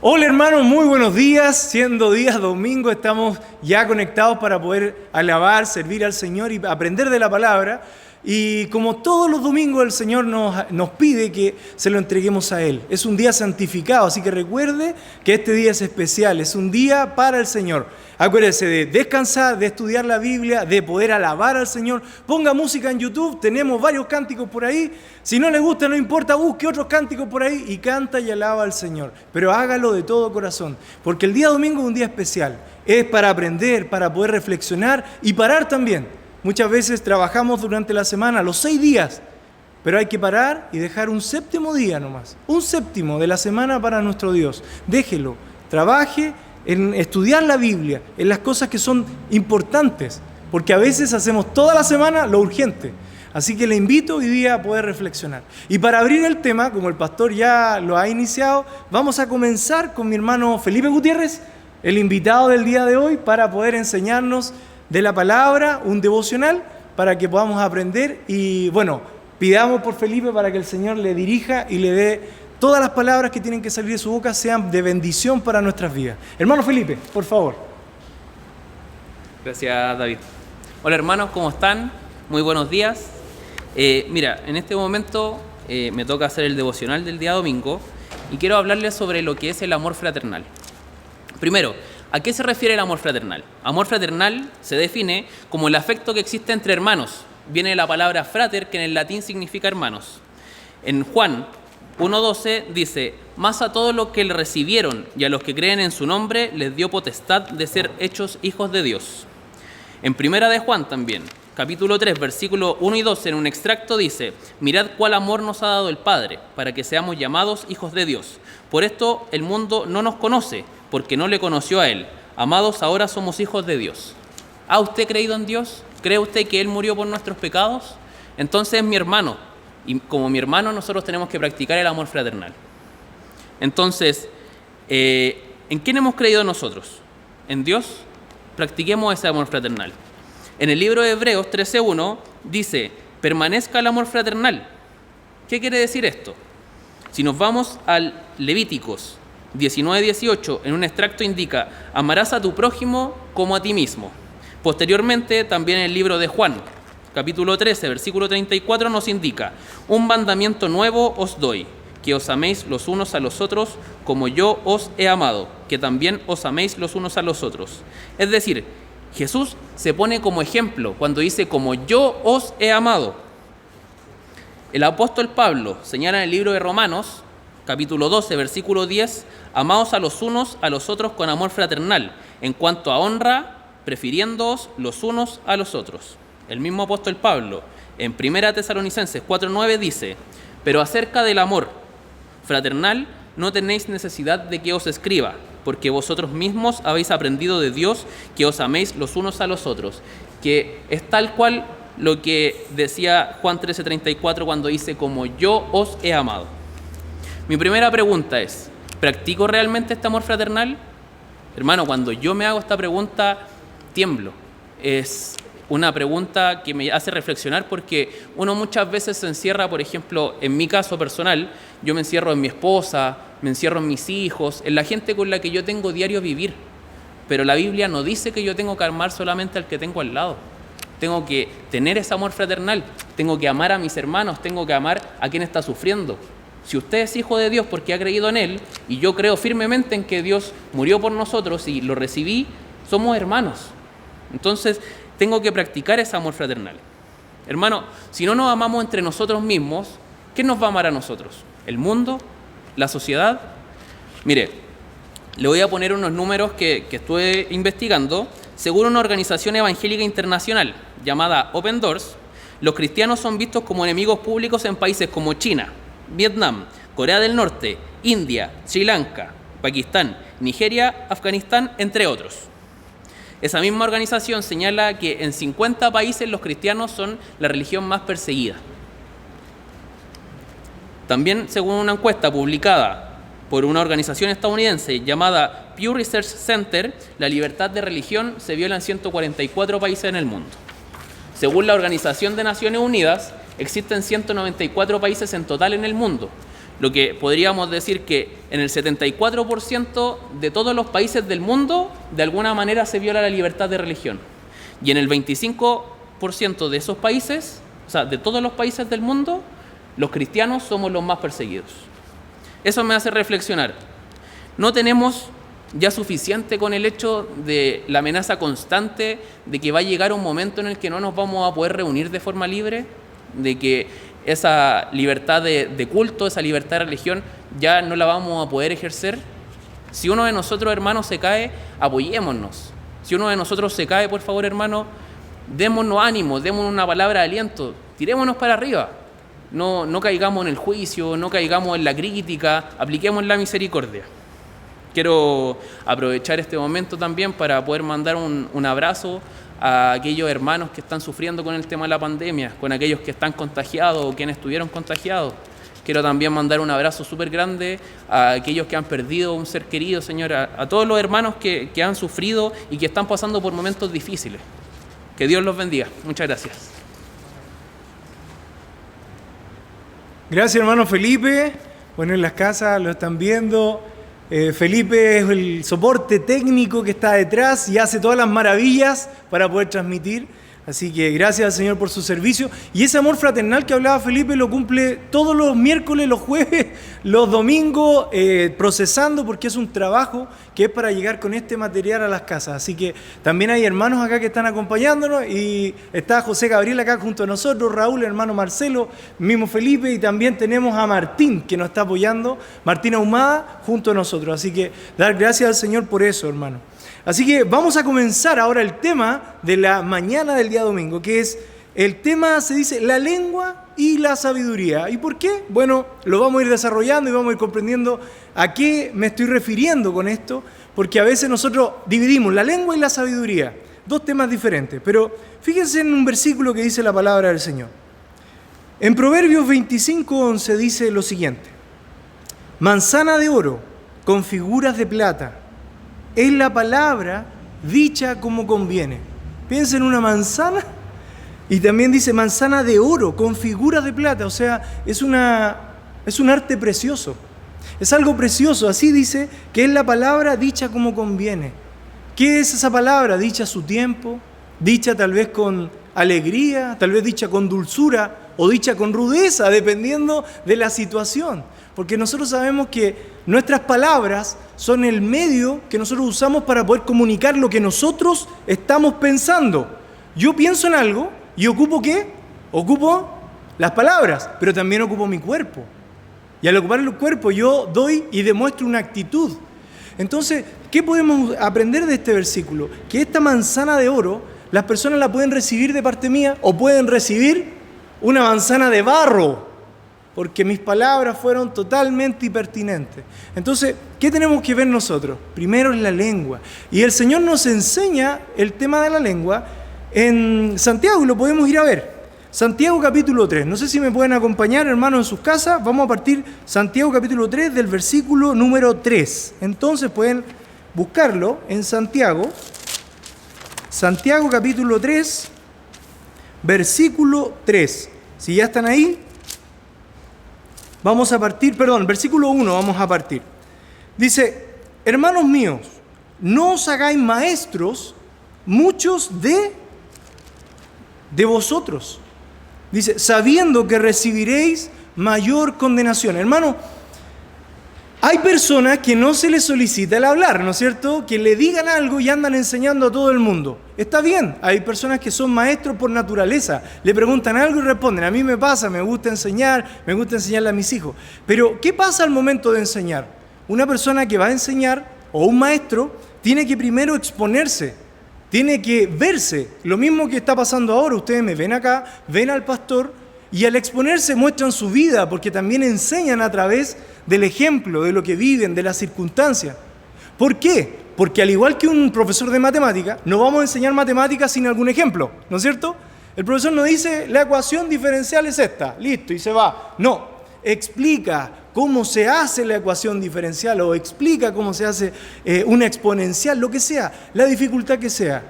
Hola hermanos, muy buenos días. Siendo día domingo, estamos ya conectados para poder alabar, servir al Señor y aprender de la palabra. Y como todos los domingos el Señor nos pide que se lo entreguemos a Él. Es un día santificado, así que recuerde que este día es especial, es un día para el Señor. Acuérdese de descansar, de estudiar la Biblia, de poder alabar al Señor. Ponga música en YouTube, tenemos varios cánticos por ahí. Si no le gusta, no importa, busque otros cánticos por ahí y canta y alaba al Señor. Pero hágalo de todo corazón, porque el día domingo es un día especial. Es para aprender, para poder reflexionar y parar también. Muchas veces trabajamos durante la semana, los 6 días, pero hay que parar y dejar un séptimo día nomás, un séptimo de la semana para nuestro Dios. Déjelo, trabaje en estudiar la Biblia, en las cosas que son importantes, porque a veces hacemos toda la semana lo urgente. Así que le invito hoy día a poder reflexionar. Y para abrir el tema, como el pastor ya lo ha iniciado, vamos a comenzar con mi hermano Felipe Gutiérrez, el invitado del día de hoy, para poder enseñarnos de la palabra, un devocional, para que podamos aprender. Y bueno, pidamos por Felipe para que el Señor le dirija y le dé todas las palabras que tienen que salir de su boca sean de bendición para nuestras vidas. Hermano Felipe, por favor. Gracias, David. Hola hermanos, ¿cómo están? Muy buenos días. Mira, en este momento me toca hacer el devocional del día domingo y quiero hablarles sobre lo que es el amor fraternal. Primero, ¿a qué se refiere el amor fraternal? Amor fraternal se define como el afecto que existe entre hermanos. Viene de la palabra frater, que en el latín significa hermanos. En Juan 1:12 dice: «Mas a todos los que le recibieron y a los que creen en su nombre les dio potestad de ser hechos hijos de Dios». En Primera de Juan también, capítulo 3, versículo 1 y 12, en un extracto dice: «Mirad cuál amor nos ha dado el Padre, para que seamos llamados hijos de Dios. Por esto el mundo no nos conoce, porque no le conoció a Él. Amados, ahora somos hijos de Dios». ¿Ha usted creído en Dios? ¿Cree usted que Él murió por nuestros pecados? Entonces es mi hermano. Y como mi hermano, nosotros tenemos que practicar el amor fraternal. Entonces, ¿en quién hemos creído nosotros? ¿En Dios? Practiquemos ese amor fraternal. En el libro de Hebreos 13:1 dice: «Permanezca el amor fraternal». ¿Qué quiere decir esto? Si nos vamos al Levíticos 19:18, en un extracto indica: «Amarás a tu prójimo como a ti mismo». Posteriormente, también en el libro de Juan, capítulo 13, versículo 34, nos indica: «Un mandamiento nuevo os doy, que os améis los unos a los otros como yo os he amado, que también os améis los unos a los otros». Es decir, Jesús se pone como ejemplo cuando dice: «como yo os he amado». El apóstol Pablo señala en el libro de Romanos, capítulo 12, versículo 10: «Amaos a los unos a los otros con amor fraternal, en cuanto a honra, prefiriéndoos los unos a los otros». El mismo apóstol Pablo, en 1 Tesalonicenses 4:9 dice: «Pero acerca del amor fraternal no tenéis necesidad de que os escriba, porque vosotros mismos habéis aprendido de Dios que os améis los unos a los otros», que es tal cual lo que decía Juan 13:34 cuando dice: «como yo os he amado». Mi primera pregunta es: ¿practico realmente este amor fraternal? Hermano, cuando yo me hago esta pregunta, tiemblo. Es una pregunta que me hace reflexionar, porque uno muchas veces se encierra, por ejemplo, en mi caso personal, yo me encierro en mi esposa, me encierro en mis hijos, en la gente con la que yo tengo diario vivir. Pero la Biblia no dice que yo tengo que amar solamente al que tengo al lado. Tengo que tener ese amor fraternal, tengo que amar a mis hermanos, tengo que amar a quien está sufriendo. Si usted es hijo de Dios porque ha creído en Él, y yo creo firmemente en que Dios murió por nosotros y lo recibí, somos hermanos. Entonces, tengo que practicar ese amor fraternal. Hermano, si no nos amamos entre nosotros mismos, ¿quién nos va a amar a nosotros? ¿El mundo? ¿La sociedad? Mire, le voy a poner unos números que estuve investigando. Según una organización evangélica internacional llamada Open Doors, los cristianos son vistos como enemigos públicos en países como China, Vietnam, Corea del Norte, India, Sri Lanka, Pakistán, Nigeria, Afganistán, entre otros. Esa misma organización señala que en 50 países los cristianos son la religión más perseguida. También, según una encuesta publicada por una organización estadounidense llamada Pew Research Center, la libertad de religión se viola en 144 países en el mundo. Según la Organización de Naciones Unidas, existen 194 países en total en el mundo. Lo que podríamos decir que en el 74% de todos los países del mundo, de alguna manera se viola la libertad de religión. Y en el 25% de esos países, o sea, de todos los países del mundo, los cristianos somos los más perseguidos. Eso me hace reflexionar. No tenemos ya suficiente con el hecho de la amenaza constante de que va a llegar un momento en el que no nos vamos a poder reunir de forma libre, de que esa libertad de culto, esa libertad de religión, ya no la vamos a poder ejercer. Si uno de nosotros, hermanos, se cae, apoyémonos. Si uno de nosotros se cae, por favor, hermano, démonos ánimo, démonos una palabra de aliento, tirémonos para arriba. No caigamos en el juicio, no caigamos en la crítica, apliquemos la misericordia. Quiero aprovechar este momento también para poder mandar un abrazo a aquellos hermanos que están sufriendo con el tema de la pandemia, con aquellos que están contagiados o quienes estuvieron contagiados. Quiero también mandar un abrazo súper grande a aquellos que han perdido un ser querido, Señor, a todos los hermanos que han sufrido y que están pasando por momentos difíciles. Que Dios los bendiga. Muchas gracias. Gracias, hermano Felipe. Bueno, en las casas lo están viendo. Felipe es el soporte técnico que está detrás y hace todas las maravillas para poder transmitir. Así que gracias al Señor por su servicio. Y ese amor fraternal que hablaba Felipe lo cumple todos los miércoles, los jueves, los domingos, procesando, porque es un trabajo que es para llegar con este material a las casas. Así que también hay hermanos acá que están acompañándonos y está José Gabriel acá junto a nosotros, Raúl, el hermano Marcelo, mismo Felipe, y también tenemos a Martín que nos está apoyando, Martín Ahumada, junto a nosotros. Así que dar gracias al Señor por eso, hermano. Así que vamos a comenzar ahora el tema de la mañana del día domingo, que es el tema, se dice, la lengua y la sabiduría. ¿Y por qué? Bueno, lo vamos a ir desarrollando y vamos a ir comprendiendo a qué me estoy refiriendo con esto, porque a veces nosotros dividimos la lengua y la sabiduría, dos temas diferentes. Pero fíjense en un versículo que dice la palabra del Señor. En Proverbios 25:11 dice lo siguiente: manzana de oro con figuras de plata es la palabra dicha como conviene. Piensa en una manzana y también dice manzana de oro con figuras de plata. O sea, es un arte precioso. Es algo precioso. Así dice que es la palabra dicha como conviene. ¿Qué es esa palabra? Dicha a su tiempo, dicha tal vez con alegría, tal vez dicha con dulzura o dicha con rudeza, dependiendo de la situación. Porque nosotros sabemos que nuestras palabras son el medio que nosotros usamos para poder comunicar lo que nosotros estamos pensando. Yo pienso en algo y ¿ocupo qué? Ocupo las palabras, pero también ocupo mi cuerpo. Y al ocupar el cuerpo yo doy y demuestro una actitud. Entonces, ¿qué podemos aprender de este versículo? Que esta manzana de oro, las personas la pueden recibir de parte mía o pueden recibir una manzana de barro, porque mis palabras fueron totalmente impertinentes. Entonces, ¿qué tenemos que ver nosotros? Primero es la lengua. Y el Señor nos enseña el tema de la lengua en Santiago, y lo podemos ir a ver. Santiago capítulo 3. No sé si me pueden acompañar, hermanos, en sus casas. Vamos a partir Santiago capítulo 3 del versículo número 3. Entonces pueden buscarlo en Santiago. Santiago capítulo 3, versículo 3. Si ya están ahí, vamos a partir, versículo 1 vamos a partir. Dice: hermanos míos, no os hagáis maestros muchos de vosotros. Dice, sabiendo que recibiréis mayor condenación. Hermano, hay personas que no se les solicita el hablar, ¿no es cierto? Que le digan algo y andan enseñando a todo el mundo. Está bien, hay personas que son maestros por naturaleza. Le preguntan algo y responden. A mí me pasa, me gusta enseñarle a mis hijos. Pero, ¿qué pasa al momento de enseñar? Una persona que va a enseñar, o un maestro, tiene que primero exponerse. Tiene que verse. Lo mismo que está pasando ahora. Ustedes me ven acá, ven al pastor, y al exponerse muestran su vida, porque también enseñan a través del ejemplo, de lo que viven, de las circunstancias. ¿Por qué? Porque al igual que un profesor de matemática, no vamos a enseñar matemáticas sin algún ejemplo, ¿no es cierto? El profesor no dice, la ecuación diferencial es esta, listo, y se va. No, explica cómo se hace la ecuación diferencial o explica cómo se hace una exponencial, lo que sea, la dificultad que sea.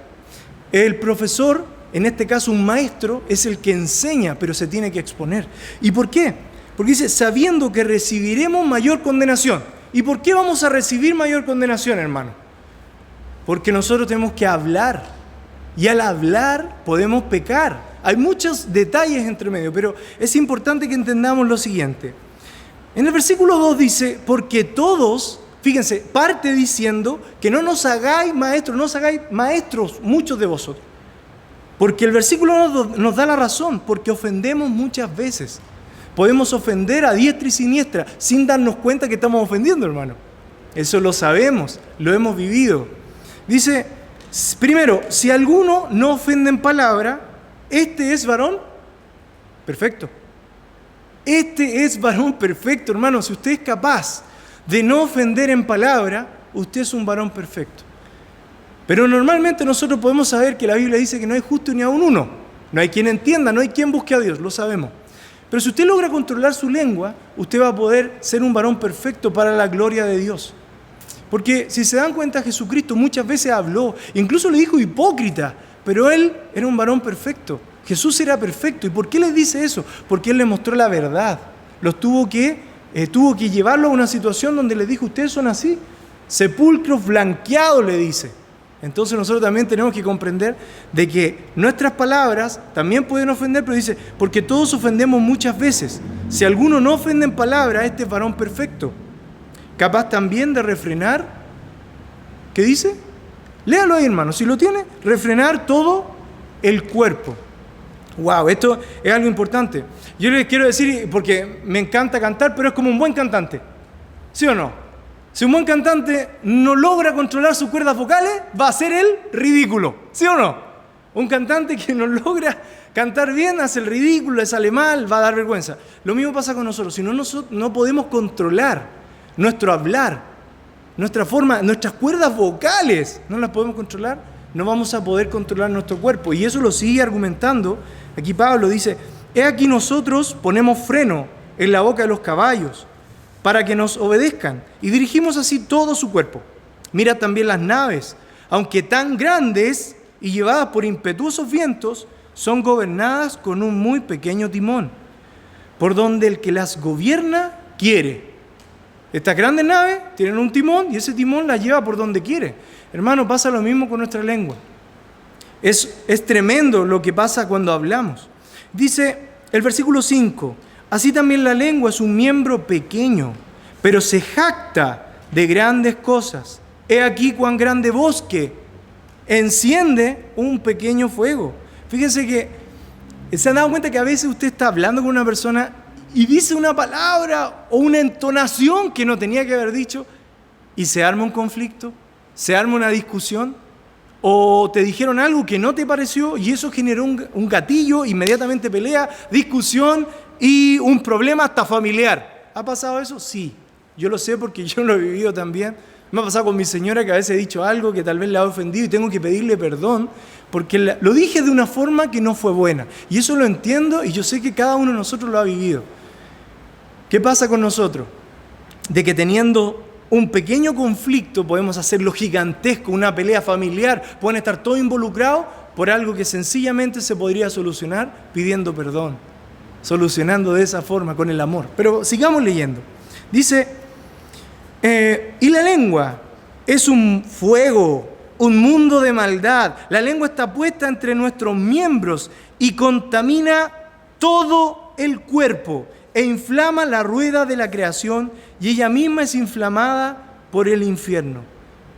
El profesor, en este caso un maestro, es el que enseña, pero se tiene que exponer. ¿Y por qué? Porque dice, sabiendo que recibiremos mayor condenación. ¿Y por qué vamos a recibir mayor condenación, hermano? Porque nosotros tenemos que hablar. Y al hablar podemos pecar. Hay muchos detalles entre medio, pero es importante que entendamos lo siguiente. En el versículo 2 dice, porque todos, fíjense, parte diciendo que no nos hagáis maestros muchos de vosotros. Porque el versículo 2 nos da la razón, porque ofendemos muchas veces. Podemos ofender a diestra y siniestra sin darnos cuenta que estamos ofendiendo, hermano. Eso lo sabemos, lo hemos vivido. Dice, primero, si alguno no ofende en palabra, este es varón perfecto. Este es varón perfecto, hermano. Si usted es capaz de no ofender en palabra, usted es un varón perfecto. Pero normalmente nosotros podemos saber que la Biblia dice que no hay justo ni aun uno. No hay quien entienda, no hay quien busque a Dios, lo sabemos. Pero si usted logra controlar su lengua, usted va a poder ser un varón perfecto para la gloria de Dios. Porque si se dan cuenta, Jesucristo muchas veces habló, incluso le dijo hipócrita, pero Él era un varón perfecto. Jesús era perfecto. ¿Y por qué les dice eso? Porque Él les mostró la verdad. Tuvo que llevarlo a una situación donde les dijo, ustedes son así, sepulcros blanqueados, le dice. Entonces nosotros también tenemos que comprender de que nuestras palabras también pueden ofender, pero dice, porque todos ofendemos muchas veces. Si alguno no ofende en palabra, este es varón perfecto, capaz también de refrenar. ¿Qué dice? Léalo ahí, hermano, si lo tiene, refrenar todo el cuerpo. Wow, esto es algo importante. Yo les quiero decir, porque me encanta cantar, pero es como un buen cantante. ¿Sí o no? Si un buen cantante no logra controlar sus cuerdas vocales, va a ser el ridículo. ¿Sí o no? Un cantante que no logra cantar bien, hace el ridículo, le sale mal, va a dar vergüenza. Lo mismo pasa con nosotros. Si nosotros no podemos controlar nuestro hablar, nuestra forma, nuestras cuerdas vocales, no las podemos controlar, no vamos a poder controlar nuestro cuerpo. Y eso lo sigue argumentando. Aquí Pablo dice, he aquí nosotros ponemos freno en la boca de los caballos para que nos obedezcan y dirigimos así todo su cuerpo. Mira también las naves, aunque tan grandes y llevadas por impetuosos vientos, son gobernadas con un muy pequeño timón, por donde el que las gobierna quiere. Estas grandes naves tienen un timón y ese timón las lleva por donde quiere. Hermano, pasa lo mismo con nuestra lengua. Es tremendo lo que pasa cuando hablamos. Dice el versículo 5, así también la lengua es un miembro pequeño, pero se jacta de grandes cosas. He aquí cuán grande bosque enciende un pequeño fuego. Fíjense que se han dado cuenta que a veces usted está hablando con una persona y dice una palabra o una entonación que no tenía que haber dicho y se arma un conflicto, se arma una discusión, o te dijeron algo que no te pareció y eso generó un gatillo, inmediatamente pelea, discusión y un problema hasta familiar. ¿Ha pasado eso? Sí, yo lo sé porque yo lo he vivido también. Me ha pasado con mi señora que a veces he dicho algo que tal vez le ha ofendido y tengo que pedirle perdón porque lo dije de una forma que no fue buena. Y eso lo entiendo y yo sé que cada uno de nosotros lo ha vivido. ¿Qué pasa con nosotros? De que teniendo un pequeño conflicto podemos hacerlo gigantesco, una pelea familiar, pueden estar todos involucrados por algo que sencillamente se podría solucionar pidiendo perdón, solucionando de esa forma, con el amor. Pero sigamos leyendo. Dice, y la lengua es un fuego, un mundo de maldad. La lengua está puesta entre nuestros miembros y contamina todo el cuerpo e inflama la rueda de la creación y ella misma es inflamada por el infierno.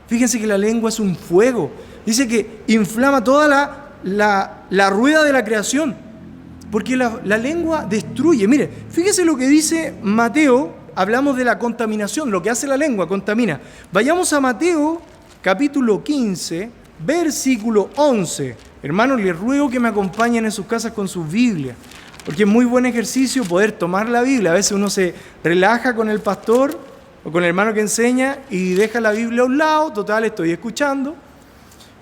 Fíjense que la lengua es un fuego. Dice que inflama toda la rueda de la creación, porque la lengua destruye. Mire, fíjese lo que dice Mateo, hablamos de la contaminación, lo que hace la lengua, contamina. Vayamos a Mateo capítulo 15, versículo 11. Hermanos, les ruego que me acompañen en sus casas con sus Biblias, porque es muy buen ejercicio poder tomar la Biblia. A veces uno se relaja con el pastor o con el hermano que enseña y deja la Biblia a un lado, total, estoy escuchando.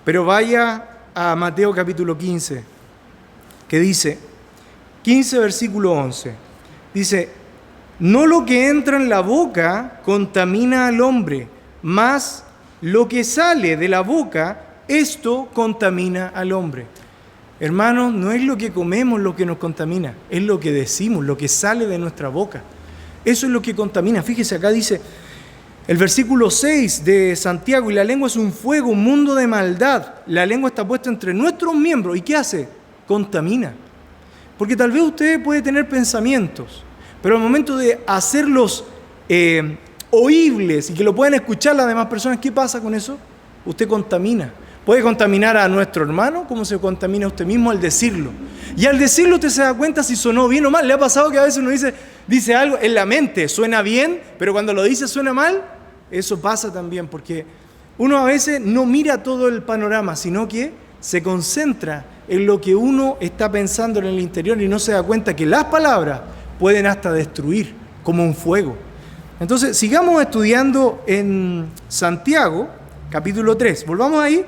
Pero vaya a Mateo capítulo 15, que dice, 15 versículo 11, dice, no lo que entra en la boca contamina al hombre, mas lo que sale de la boca, esto contamina al hombre. Hermanos, no es lo que comemos lo que nos contamina, es lo que decimos, lo que sale de nuestra boca. Eso es lo que contamina. Fíjese, acá dice el versículo 6 de Santiago: y la lengua es un fuego, un mundo de maldad. La lengua está puesta entre nuestros miembros. ¿Y qué hace? Contamina. Porque tal vez usted puede tener pensamientos, pero al momento de hacerlos oíbles y que lo puedan escuchar las demás personas, ¿qué pasa con eso? Usted contamina. Puede contaminar a nuestro hermano, como se contamina a usted mismo al decirlo. Y al decirlo usted se da cuenta si sonó bien o mal. ¿Le ha pasado que a veces uno dice algo en la mente, suena bien, pero cuando lo dice suena mal? Eso pasa también, porque uno a veces no mira todo el panorama, sino que se concentra en lo que uno está pensando en el interior y no se da cuenta que las palabras pueden hasta destruir, como un fuego. Entonces, sigamos estudiando en Santiago, capítulo 3. Volvamos ahí.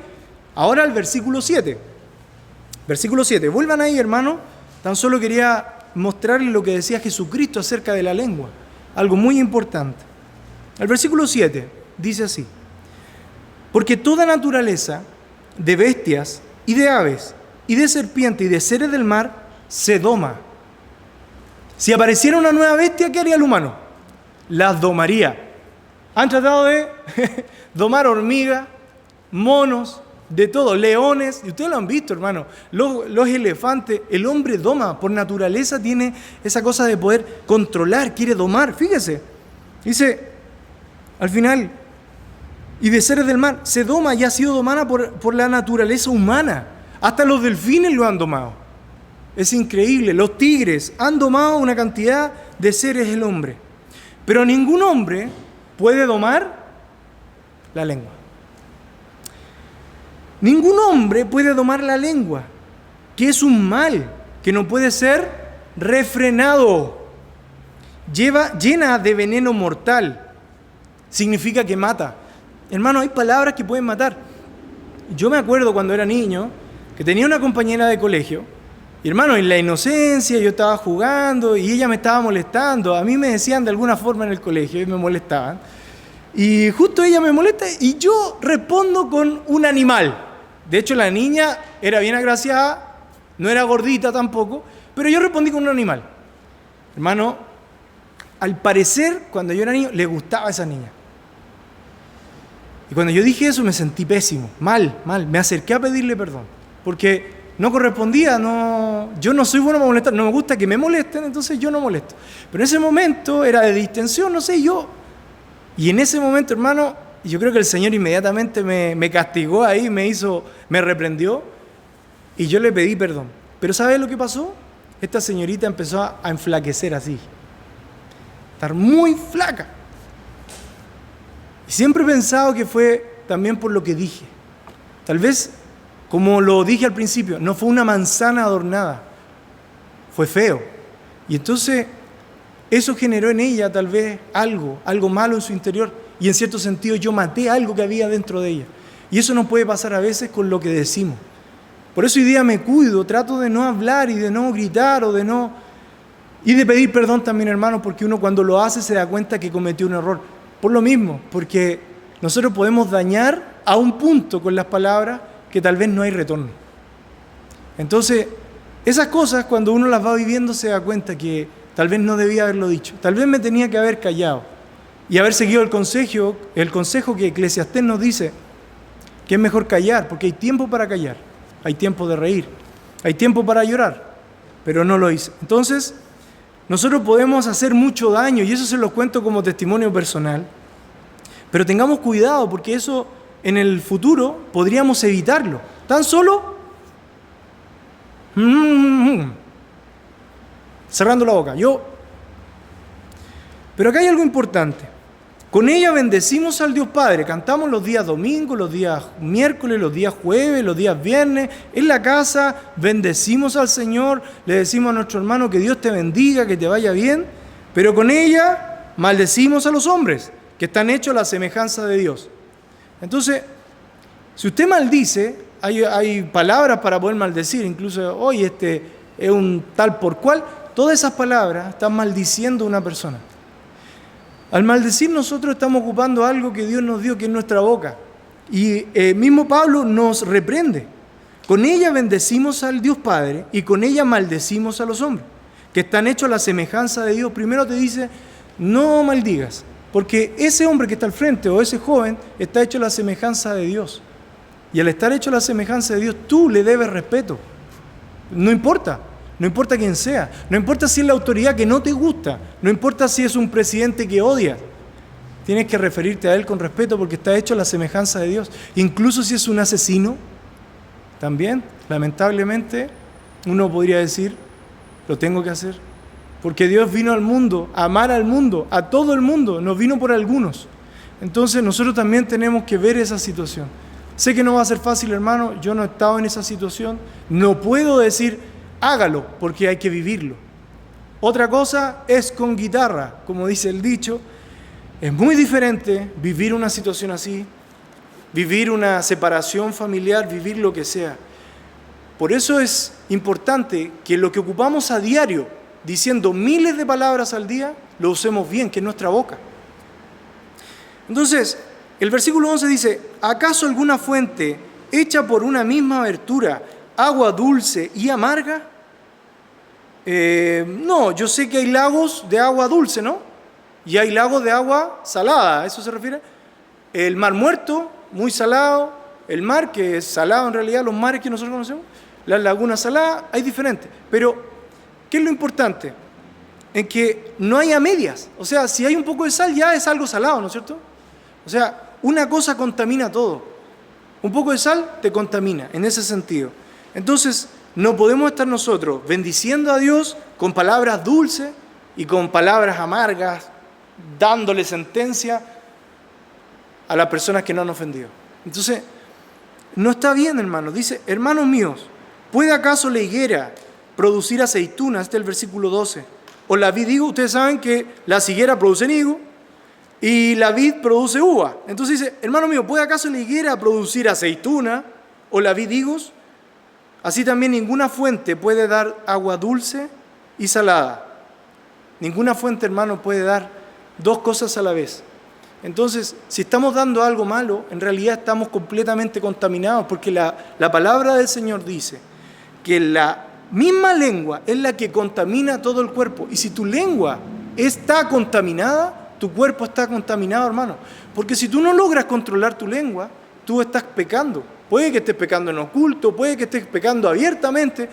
Ahora al versículo 7. Versículo 7. Vuelvan ahí, hermano. Tan solo quería mostrarles lo que decía Jesucristo acerca de la lengua. Algo muy importante. El versículo 7 dice así: porque toda naturaleza de bestias y de aves y de serpientes y de seres del mar se doma. Si apareciera una nueva bestia, ¿qué haría el humano? Las domaría. Han tratado de domar hormigas, monos, de todo, leones, y ustedes lo han visto, hermano, los elefantes. El hombre doma, por naturaleza tiene esa cosa de poder controlar, quiere domar. Fíjese, dice al final: y de seres del mar se doma y ha sido domada por la naturaleza humana. Hasta los delfines lo han domado. Es increíble. Los tigres han domado una cantidad de seres del hombre, pero ningún hombre puede domar la lengua. Ningún hombre puede domar la lengua, que es un mal que no puede ser refrenado. Llena de veneno mortal. Significa que mata. Hermano, hay palabras que pueden matar. Yo me acuerdo cuando era niño que tenía una compañera de colegio, y hermano, en la inocencia yo estaba jugando y ella me estaba molestando. A mí me decían de alguna forma en el colegio y me molestaban. Y justo ella me molesta y yo respondo con un animal. De hecho, la niña era bien agraciada, no era gordita tampoco, pero yo respondí con un animal. Hermano, al parecer, cuando yo era niño, le gustaba a esa niña. Y cuando yo dije eso me sentí pésimo, mal. Me acerqué a pedirle perdón, porque no correspondía, yo no soy bueno para molestar, no me gusta que me molesten, entonces yo no molesto. Pero en ese momento era de distensión, no sé, y en ese momento, hermano, yo creo que el Señor inmediatamente me castigó ahí, me reprendió, y yo le pedí perdón. Pero ¿sabes lo que pasó? Esta señorita empezó a enflaquecer así, estar muy flaca. Y siempre he pensado que fue también por lo que dije. Tal vez, como lo dije al principio, no fue una manzana adornada, fue feo. Y entonces eso generó en ella tal vez algo malo en su interior. Y en cierto sentido yo maté algo que había dentro de ella. Y eso nos puede pasar a veces con lo que decimos. Por eso hoy día me cuido, trato de no hablar y de no gritar y de pedir perdón también, hermano, porque uno cuando lo hace se da cuenta que cometió un error. Por lo mismo, porque nosotros podemos dañar a un punto con las palabras que tal vez no hay retorno. Entonces, esas cosas cuando uno las va viviendo se da cuenta que tal vez no debía haberlo dicho, tal vez me tenía que haber callado y haber seguido el consejo que Eclesiastés nos dice, que es mejor callar, porque hay tiempo para callar, hay tiempo de reír, hay tiempo para llorar, pero no lo hice. Entonces, nosotros podemos hacer mucho daño, y eso se lo cuento como testimonio personal, pero tengamos cuidado, porque eso en el futuro podríamos evitarlo. Tan solo cerrando la boca. Pero acá hay algo importante. Con ella bendecimos al Dios Padre. Cantamos los días domingos, los días miércoles, los días jueves, los días viernes. En la casa bendecimos al Señor. Le decimos a nuestro hermano que Dios te bendiga, que te vaya bien. Pero con ella maldecimos a los hombres, que están hechos a la semejanza de Dios. Entonces, si usted maldice, hay palabras para poder maldecir. Incluso hoy es un tal por cual. Todas esas palabras están maldiciendo a una persona. Al maldecir nosotros estamos ocupando algo que Dios nos dio, que es nuestra boca. Y mismo Pablo nos reprende. Con ella bendecimos al Dios Padre y con ella maldecimos a los hombres, que están hechos a la semejanza de Dios. Primero te dice, no maldigas, porque ese hombre que está al frente o ese joven está hecho a la semejanza de Dios. Y al estar hecho a la semejanza de Dios, tú le debes respeto. No importa quién sea, no importa si es la autoridad que no te gusta, no importa si es un presidente que odias. Tienes que referirte a él con respeto porque está hecho a la semejanza de Dios. Incluso si es un asesino, también, lamentablemente, uno podría decir, lo tengo que hacer. Porque Dios vino al mundo, a amar al mundo, a todo el mundo, no vino por algunos. Entonces nosotros también tenemos que ver esa situación. Sé que no va a ser fácil, hermano, yo no he estado en esa situación. No puedo decir, hágalo, porque hay que vivirlo. Otra cosa es con guitarra, como dice el dicho. Es muy diferente vivir una situación así, vivir una separación familiar, vivir lo que sea. Por eso es importante que lo que ocupamos a diario, diciendo miles de palabras al día, lo usemos bien, que es nuestra boca. Entonces, el versículo 11 dice, ¿acaso alguna fuente hecha por una misma abertura, agua dulce y amarga? No, yo sé que hay lagos de agua dulce, ¿no? Y hay lagos de agua salada, ¿a eso se refiere? El Mar Muerto, muy salado, el mar, que es salado en realidad, los mares que nosotros conocemos, las lagunas saladas, hay diferentes. Pero, ¿qué es lo importante? En que no haya medias. O sea, si hay un poco de sal, ya es algo salado, ¿no es cierto? O sea, una cosa contamina todo. Un poco de sal te contamina, en ese sentido. Entonces, no podemos estar nosotros bendiciendo a Dios con palabras dulces y con palabras amargas, dándole sentencia a las personas que nos han ofendido. Entonces, no está bien, hermanos. Dice, hermanos míos, ¿puede acaso la higuera producir aceitunas? Este es el versículo 12. O la vid, digo, ustedes saben que la higuera produce higo y la vid produce uva. Entonces dice, hermano mío, ¿puede acaso la higuera producir aceituna o la vid higos? Así también ninguna fuente puede dar agua dulce y salada. Ninguna fuente, hermano, puede dar dos cosas a la vez. Entonces, si estamos dando algo malo, en realidad estamos completamente contaminados, porque la palabra del Señor dice que la misma lengua es la que contamina todo el cuerpo. Y si tu lengua está contaminada, tu cuerpo está contaminado, hermano. Porque si tú no logras controlar tu lengua, tú estás pecando. Puede que estés pecando en oculto, puede que estés pecando abiertamente,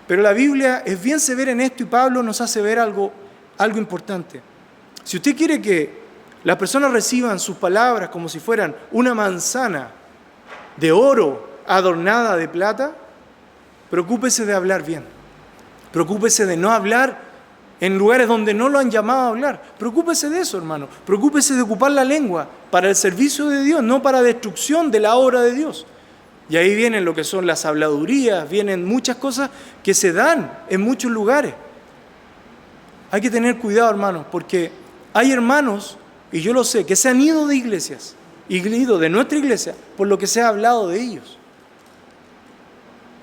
pero la Biblia es bien severa en esto y Pablo nos hace ver algo importante. Si usted quiere que las personas reciban sus palabras como si fueran una manzana de oro adornada de plata, preocúpese de hablar bien. Preocúpese de no hablar en lugares donde no lo han llamado a hablar. Preocúpese de eso, hermano. Preocúpese de ocupar la lengua para el servicio de Dios, no para destrucción de la obra de Dios. Y ahí vienen lo que son las habladurías, vienen muchas cosas que se dan en muchos lugares. Hay que tener cuidado, hermanos, porque hay hermanos, y yo lo sé, que se han ido de iglesias, ido de nuestra iglesia, por lo que se ha hablado de ellos.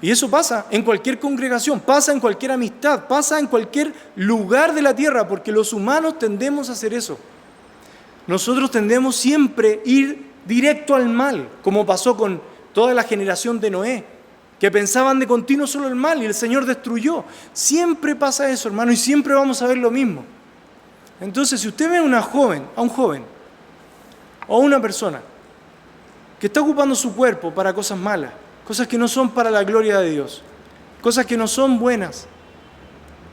Y eso pasa en cualquier congregación, pasa en cualquier amistad, pasa en cualquier lugar de la tierra, porque los humanos tendemos a hacer eso. Nosotros tendemos siempre a ir directo al mal, como pasó con toda la generación de Noé, que pensaban de continuo solo el mal y el Señor destruyó. Siempre pasa eso, hermano, y siempre vamos a ver lo mismo. Entonces, si usted ve a un joven o a una persona que está ocupando su cuerpo para cosas malas, cosas que no son para la gloria de Dios, cosas que no son buenas,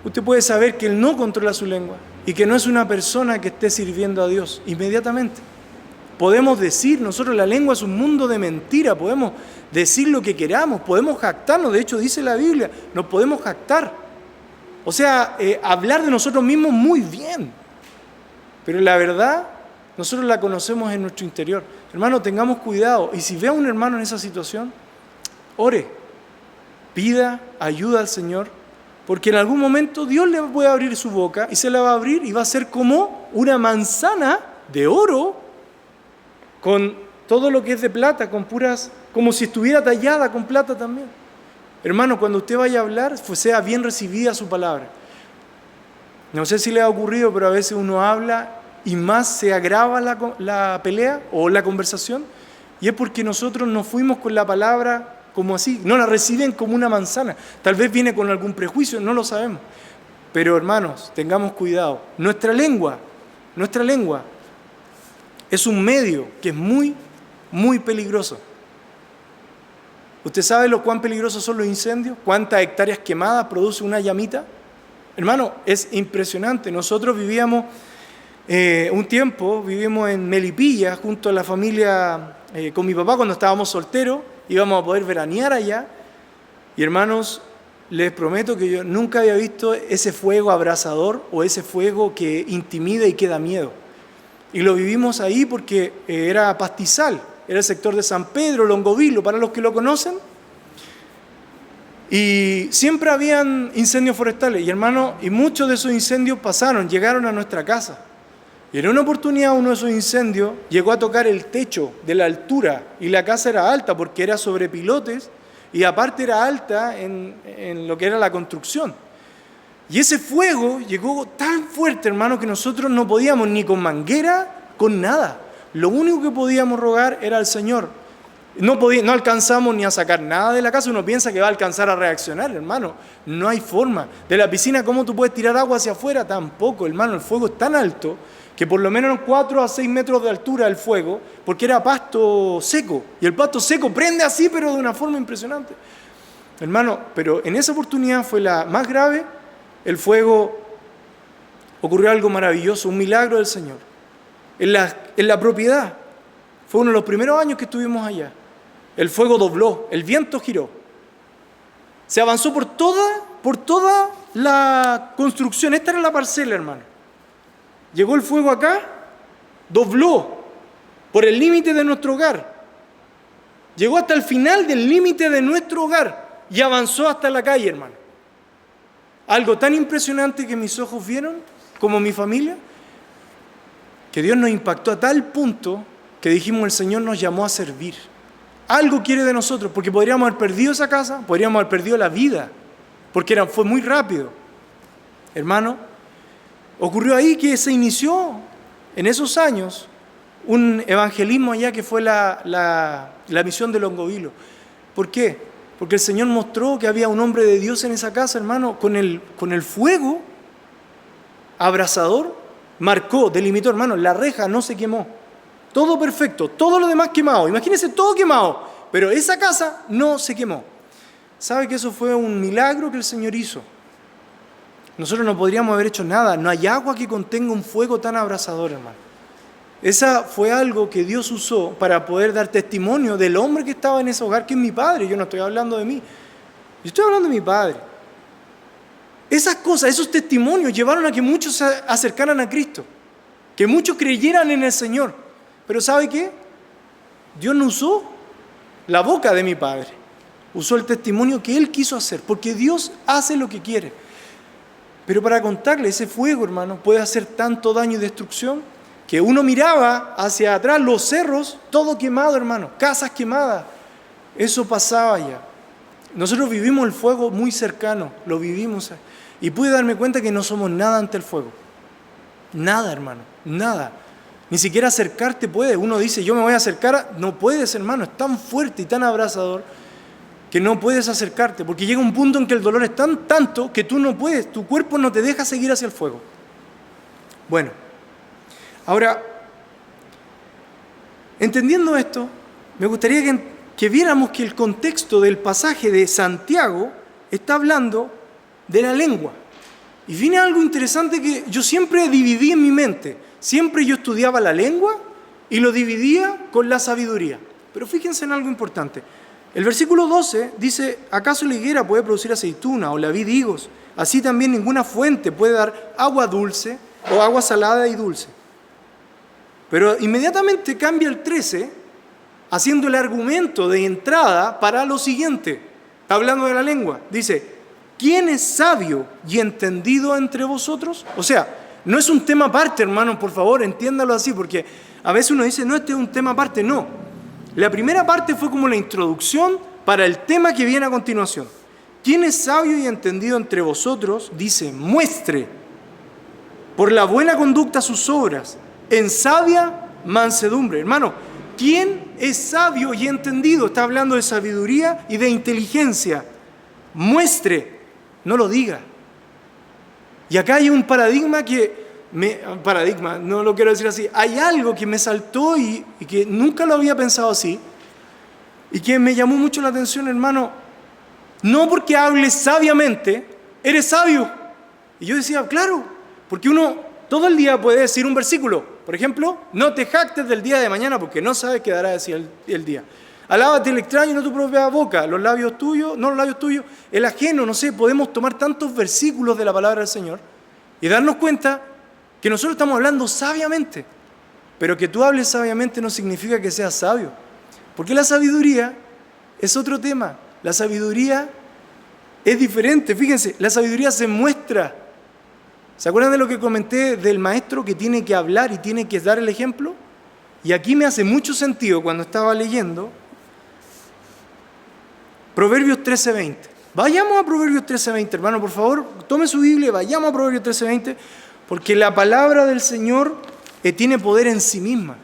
usted puede saber que él no controla su lengua y que no es una persona que esté sirviendo a Dios inmediatamente. Podemos decir, nosotros la lengua es un mundo de mentira, podemos decir lo que queramos, podemos jactarnos, de hecho dice la Biblia, nos podemos jactar. O sea, hablar de nosotros mismos muy bien, pero la verdad nosotros la conocemos en nuestro interior. Hermano, tengamos cuidado, y si ve a un hermano en esa situación, ore, pida ayuda al Señor, porque en algún momento Dios le puede abrir su boca y se la va a abrir y va a ser como una manzana de oro con todo lo que es de plata, con puras, como si estuviera tallada con plata también. Hermano, cuando usted vaya a hablar, sea bien recibida su palabra. No sé si le ha ocurrido, pero a veces uno habla y más se agrava la pelea o la conversación, y es porque nosotros nos fuimos con la palabra como así, no la reciben como una manzana. Tal vez viene con algún prejuicio, no lo sabemos. Pero hermanos, tengamos cuidado. Nuestra lengua es un medio que es muy, muy peligroso. ¿Usted sabe cuán peligrosos son los incendios? ¿Cuántas hectáreas quemadas produce una llamita? Hermano, es impresionante. Nosotros vivíamos un tiempo, vivimos en Melipilla, junto a la familia, con mi papá cuando estábamos solteros, íbamos a poder veranear allá. Y hermanos, les prometo que yo nunca había visto ese fuego abrasador o ese fuego que intimida y que da miedo. Y lo vivimos ahí porque era pastizal, era el sector de San Pedro, Longovilo, para los que lo conocen. Y siempre habían incendios forestales. Y hermano, y muchos de esos incendios llegaron a nuestra casa. Y en una oportunidad uno de esos incendios llegó a tocar el techo de la altura. Y la casa era alta porque era sobre pilotes. Y aparte era alta en lo que era la construcción. Y ese fuego llegó tan fuerte, hermano, que nosotros no podíamos ni con manguera, con nada. Lo único que podíamos rogar era al Señor. No alcanzamos ni a sacar nada de la casa. Uno piensa que va a alcanzar a reaccionar, hermano. No hay forma. De la piscina, ¿cómo tú puedes tirar agua hacia afuera? Tampoco, hermano. El fuego es tan alto que por lo menos 4 a 6 metros de altura el fuego, porque era pasto seco. Y el pasto seco prende así, pero de una forma impresionante. Hermano, pero en esa oportunidad fue la más grave. El fuego, ocurrió algo maravilloso, un milagro del Señor. En la propiedad, fue uno de los primeros años que estuvimos allá. El fuego dobló, el viento giró. Se avanzó por toda la construcción. Esta era la parcela, hermano. Llegó el fuego acá, dobló por el límite de nuestro hogar. Llegó hasta el final del límite de nuestro hogar y avanzó hasta la calle, hermano. Algo tan impresionante que mis ojos vieron, como mi familia, que Dios nos impactó a tal punto que dijimos, el Señor nos llamó a servir. Algo quiere de nosotros, porque podríamos haber perdido esa casa, podríamos haber perdido la vida, porque fue muy rápido. Hermano, ocurrió ahí que se inició en esos años un evangelismo allá que fue la misión de Longovilo. ¿Por qué? Porque el Señor mostró que había un hombre de Dios en esa casa, hermano, con el fuego abrasador, marcó, delimitó, hermano, la reja no se quemó. Todo perfecto, todo lo demás quemado. Imagínense todo quemado, pero esa casa no se quemó. ¿Sabe que eso fue un milagro que el Señor hizo? Nosotros no podríamos haber hecho nada. No hay agua que contenga un fuego tan abrasador, hermano. Esa fue algo que Dios usó para poder dar testimonio del hombre que estaba en ese hogar, que es mi padre. Yo no estoy hablando de mí. Yo estoy hablando de mi padre. Esas cosas, esos testimonios llevaron a que muchos se acercaran a Cristo. Que muchos creyeran en el Señor. Pero ¿sabe qué? Dios no usó la boca de mi padre. Usó el testimonio que Él quiso hacer. Porque Dios hace lo que quiere. Pero para contarle, ese fuego, hermano, puede hacer tanto daño y destrucción que uno miraba hacia atrás los cerros, todo quemado, hermano, casas quemadas. Eso pasaba allá. Nosotros vivimos el fuego muy cercano, lo vivimos. Y pude darme cuenta que no somos nada ante el fuego. Nada, hermano, nada. Ni siquiera acercarte puede. Uno dice, yo me voy a acercar. No puedes, hermano, es tan fuerte y tan abrasador que no puedes acercarte, porque llega un punto en que el dolor es tanto que tú no puedes, tu cuerpo no te deja seguir hacia el fuego. Bueno, ahora, entendiendo esto, me gustaría que viéramos que el contexto del pasaje de Santiago está hablando de la lengua. Y viene algo interesante que yo siempre dividí en mi mente. Siempre yo estudiaba la lengua y lo dividía con la sabiduría. Pero fíjense en algo importante. El versículo 12 dice, ¿acaso la higuera puede producir aceituna o la vid higos? Así también ninguna fuente puede dar agua dulce o agua salada y dulce. Pero inmediatamente cambia el 13, haciendo el argumento de entrada para lo siguiente. Está hablando de la lengua. Dice, ¿quién es sabio y entendido entre vosotros? O sea, no es un tema aparte, hermano, por favor, entiéndalo así, porque a veces uno dice, no, este es un tema aparte. No. La primera parte fue como la introducción para el tema que viene a continuación. ¿Quién es sabio y entendido entre vosotros? Dice, muestre por la buena conducta sus obras, en sabia mansedumbre. Hermano, ¿quién es sabio y entendido? Está hablando de sabiduría y de inteligencia. Muestre, no lo diga. Y acá hay un paradigma no lo quiero decir así, hay algo que me saltó y que nunca lo había pensado así, y que me llamó mucho la atención, hermano. No porque hables sabiamente, eres sabio. Y yo decía, claro, porque uno todo el día puede decir un versículo. Por ejemplo, no te jactes del día de mañana porque no sabes qué dará de sí el día. Alábate el extraño y no tu propia boca, los labios tuyos, el ajeno, no sé, podemos tomar tantos versículos de la palabra del Señor y darnos cuenta que nosotros estamos hablando sabiamente, pero que tú hables sabiamente no significa que seas sabio, porque la sabiduría es otro tema. La sabiduría es diferente, fíjense, la sabiduría se muestra. ¿Se acuerdan de lo que comenté del maestro que tiene que hablar y tiene que dar el ejemplo? Y aquí me hace mucho sentido cuando estaba leyendo Proverbios 13:20. Vayamos a Proverbios 13:20, hermano, por favor, tome su Biblia, vayamos a Proverbios 13:20, porque la palabra del Señor tiene poder en sí misma.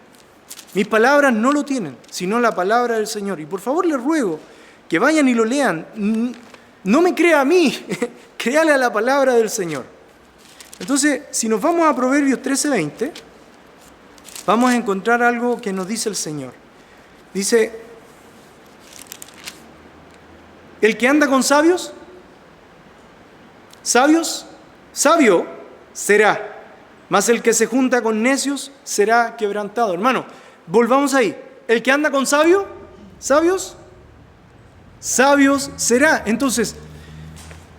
Mis palabras no lo tienen, sino la palabra del Señor. Y por favor les ruego que vayan y lo lean. No me crea a mí, créale a la palabra del Señor. Entonces, si nos vamos a Proverbios 13:20, vamos a encontrar algo que nos dice el Señor. Dice, el que anda con sabios, sabio será, mas el que se junta con necios será quebrantado. Hermano, volvamos ahí. El que anda con sabios será. Entonces,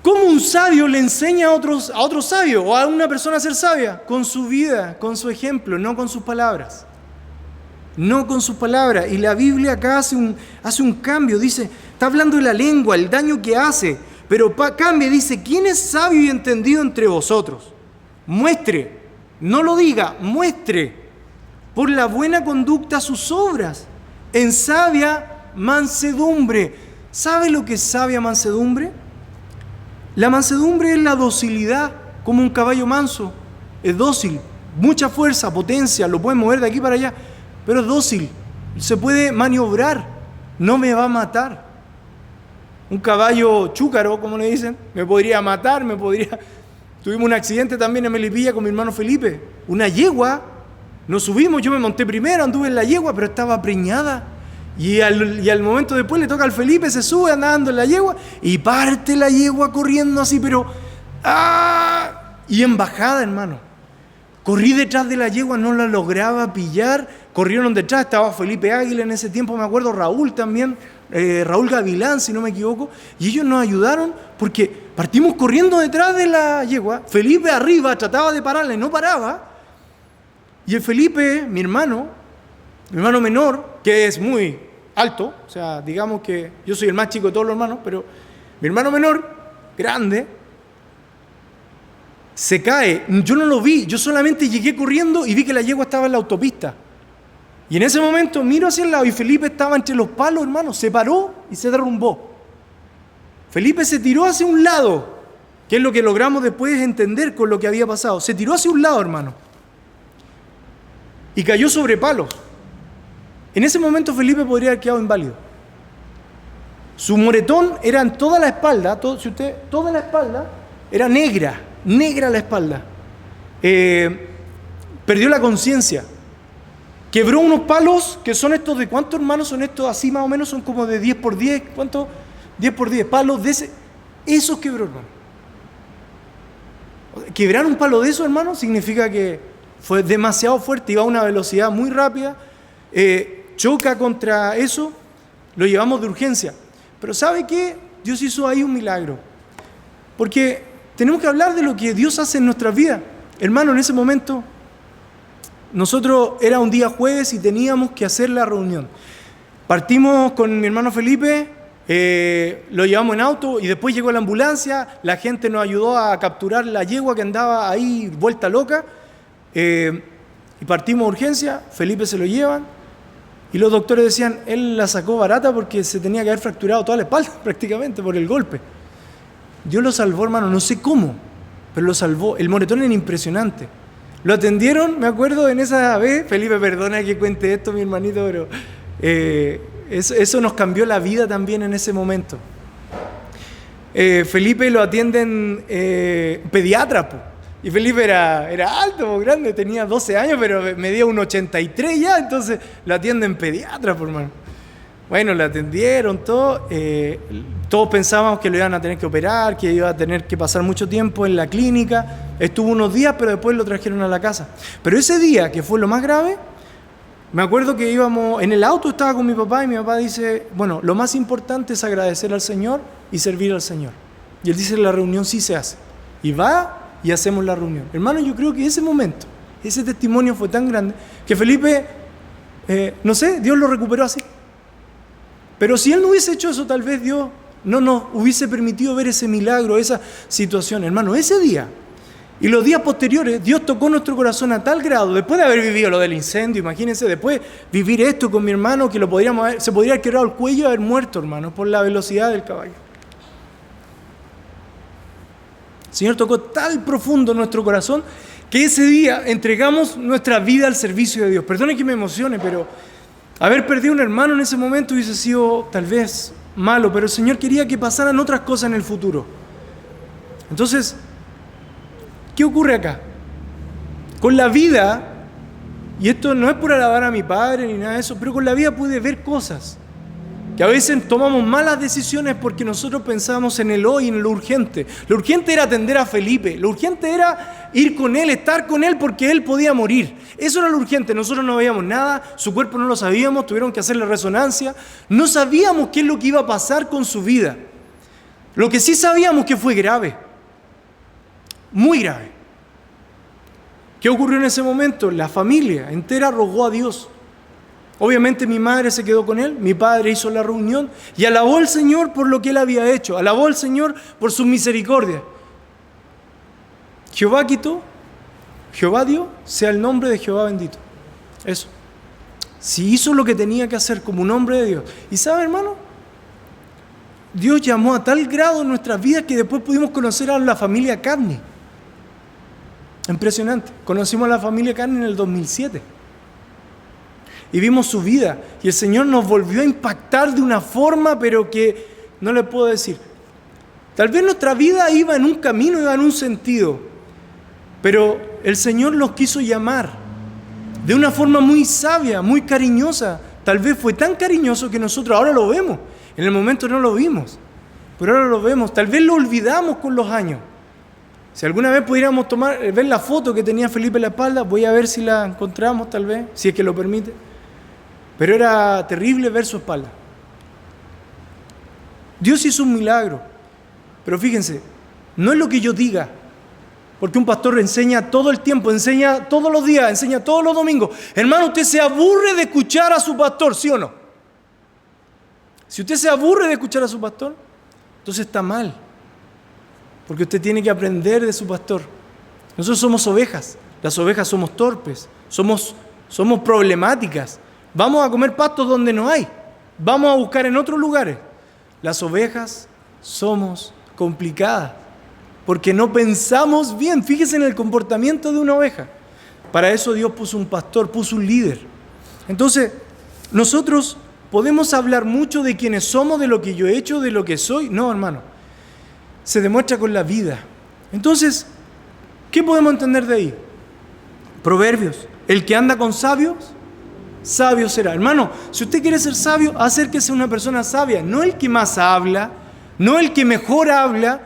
¿cómo un sabio le enseña a otro sabio o a una persona a ser sabia? Con su vida, con su ejemplo, no con sus palabras. No con sus palabras. Y la Biblia acá hace un cambio. Dice, está hablando de la lengua, el daño que hace, pero cambia, dice, ¿quién es sabio y entendido entre vosotros? Muestre, no lo diga, muestre por la buena conducta sus obras, en sabia mansedumbre. ¿Sabe lo que es sabia mansedumbre? La mansedumbre es la docilidad, como un caballo manso. Es dócil, mucha fuerza, potencia, lo puede mover de aquí para allá, pero es dócil, se puede maniobrar, no me va a matar. Un caballo chúcaro, como le dicen, me podría matar, Tuvimos un accidente también en Melipilla con mi hermano Felipe. Una yegua, nos subimos, yo me monté primero, anduve en la yegua, pero estaba preñada. Y al momento después le toca al Felipe, se sube andando en la yegua y parte la yegua corriendo así, pero y en bajada, hermano. Corrí detrás de la yegua, no la lograba pillar, corrieron detrás, estaba Felipe Águila en ese tiempo, me acuerdo, Raúl también, Raúl Gavilán, si no me equivoco, y ellos nos ayudaron porque partimos corriendo detrás de la yegua, Felipe arriba trataba de pararla y no paraba, y el Felipe, mi hermano menor, que es muy alto, o sea, digamos que yo soy el más chico de todos los hermanos, pero mi hermano menor, grande, se cae. Yo no lo vi, yo solamente llegué corriendo y vi que la yegua estaba en la autopista. Y en ese momento miro hacia el lado y Felipe estaba entre los palos, hermano, se paró y se derrumbó. Felipe se tiró hacia un lado, que es lo que logramos después entender con lo que había pasado. Se tiró hacia un lado, hermano, y cayó sobre palos. En ese momento Felipe podría haber quedado inválido. Su moretón era en toda la espalda, toda la espalda era negra la espalda. Perdió la conciencia. Quebró unos palos que son estos, ¿de cuántos hermanos son estos? Así más o menos son como de 10 por 10. ¿Cuánto? 10 por 10 palos de ese. Esos quebró, hermano. Quebrar un palo de esos, hermano, significa que fue demasiado fuerte, iba a una velocidad muy rápida, choca contra eso, lo llevamos de urgencia. Pero ¿sabe qué? Dios hizo ahí un milagro. Porque tenemos que hablar de lo que Dios hace en nuestras vidas. Hermano, en ese momento, nosotros era un día jueves y teníamos que hacer la reunión. Partimos con mi hermano Felipe, lo llevamos en auto y después llegó la ambulancia, la gente nos ayudó a capturar la yegua que andaba ahí vuelta loca, y partimos a urgencia, Felipe se lo llevan y los doctores decían, él la sacó barata porque se tenía que haber fracturado toda la espalda prácticamente por el golpe. Dios lo salvó, hermano, no sé cómo, pero lo salvó. El moretón era impresionante. Lo atendieron, me acuerdo, en esa vez. Felipe, perdona que cuente esto, mi hermanito, pero eso nos cambió la vida también en ese momento. Felipe lo atienden pediatra, po. Y Felipe era alto, grande, tenía 12 años, pero medía 1,83 ya, entonces lo atienden pediatra, por hermano. Bueno, lo atendieron, todo. Todos pensábamos que lo iban a tener que operar, que iba a tener que pasar mucho tiempo en la clínica. Estuvo unos días, pero después lo trajeron a la casa. Pero ese día, que fue lo más grave, me acuerdo que íbamos, en el auto estaba con mi papá y mi papá dice, bueno, lo más importante es agradecer al Señor y servir al Señor. Y él dice, la reunión sí se hace. Y va y hacemos la reunión. Hermano, yo creo que ese momento, ese testimonio fue tan grande que Felipe, no sé, Dios lo recuperó así. Pero si él no hubiese hecho eso, tal vez Dios no nos hubiese permitido ver ese milagro, esa situación. Hermano, ese día y los días posteriores, Dios tocó nuestro corazón a tal grado, después de haber vivido lo del incendio, imagínense, después vivir esto con mi hermano, que se podría haber quebrado el cuello y haber muerto, hermano, por la velocidad del caballo. El Señor tocó tan profundo nuestro corazón que ese día entregamos nuestra vida al servicio de Dios. Perdone que me emocione, pero haber perdido un hermano en ese momento hubiese sido tal vez malo, pero el Señor quería que pasaran otras cosas en el futuro. Entonces, ¿qué ocurre acá? Con la vida, y esto no es por alabar a mi padre ni nada de eso, pero con la vida pude ver cosas que a veces tomamos malas decisiones porque nosotros pensábamos en el hoy, en lo urgente. Lo urgente era atender a Felipe, lo urgente era ir con él, estar con él porque él podía morir. Eso era lo urgente, nosotros no veíamos nada, su cuerpo no lo sabíamos, tuvieron que hacerle resonancia, no sabíamos qué es lo que iba a pasar con su vida. Lo que sí sabíamos que fue grave, muy grave. ¿Qué ocurrió en ese momento? La familia entera rogó a Dios. Obviamente mi madre se quedó con él, mi padre hizo la reunión y alabó al Señor por lo que él había hecho, alabó al Señor por su misericordia. Jehová quitó, Jehová dio, sea el nombre de Jehová bendito. Eso. Si hizo lo que tenía que hacer como un hombre de Dios. Y ¿sabe, hermano? Dios llamó a tal grado en nuestras vidas que después pudimos conocer a la familia Carney. Impresionante. Conocimos a la familia Carney en el 2007. Y vimos su vida. Y el Señor nos volvió a impactar de una forma, pero que no le puedo decir. Tal vez nuestra vida iba en un camino, iba en un sentido. Pero el Señor los quiso llamar de una forma muy sabia, muy cariñosa. Tal vez fue tan cariñoso que nosotros ahora lo vemos. En el momento no lo vimos, pero ahora lo vemos. Tal vez lo olvidamos con los años. Si alguna vez pudiéramos ver la foto que tenía Felipe en la espalda, voy a ver si la encontramos tal vez, si es que lo permite. Pero era terrible ver su espalda. Dios hizo un milagro. Pero fíjense, no es lo que yo diga, porque un pastor enseña todo el tiempo, enseña todos los días, enseña todos los domingos. Hermano, usted se aburre de escuchar a su pastor, ¿sí o no? Si usted se aburre de escuchar a su pastor, entonces está mal. Porque usted tiene que aprender de su pastor. Nosotros somos ovejas. Las ovejas somos torpes, somos problemáticas. Vamos a comer pastos donde no hay. Vamos a buscar en otros lugares. Las ovejas somos complicadas porque no pensamos bien. Fíjese en el comportamiento de una oveja. Para eso Dios puso un pastor, puso un líder. Entonces, nosotros podemos hablar mucho de quiénes somos, de lo que yo he hecho, de lo que soy. No, hermano. Se demuestra con la vida. Entonces, ¿qué podemos entender de ahí? Proverbios. El que anda con sabios, sabio será. Hermano, si usted quiere ser sabio, acérquese a una persona sabia. No el que más habla, no el que mejor habla,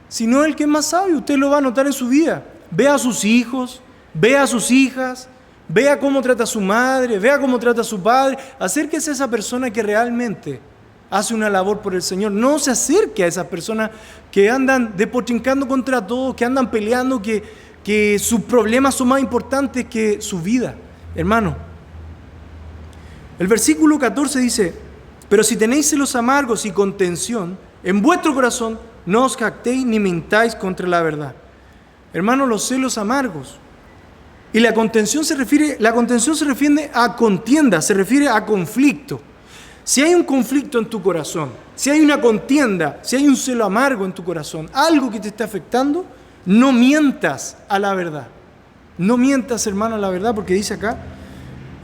sino el que es más sabio. Usted lo va a notar en su vida. Vea a sus hijos, vea a sus hijas, vea cómo trata a su madre, vea cómo trata a su padre. Acérquese a esa persona que realmente hace una labor por el Señor. No se acerque a esas personas que andan despotrincando contra todos, que andan peleando, que sus problemas son más importantes que su vida. Hermano, el versículo 14 dice: pero si tenéis celos amargos y contención en vuestro corazón, no os jactéis ni mintáis contra la verdad. Hermano, los celos amargos. Y la contención se refiere a contienda, se refiere a conflicto. Si hay un conflicto en tu corazón, si hay una contienda, si hay un celo amargo en tu corazón, algo que te está afectando, no mientas a la verdad. No mientas, hermano, la verdad, porque dice acá,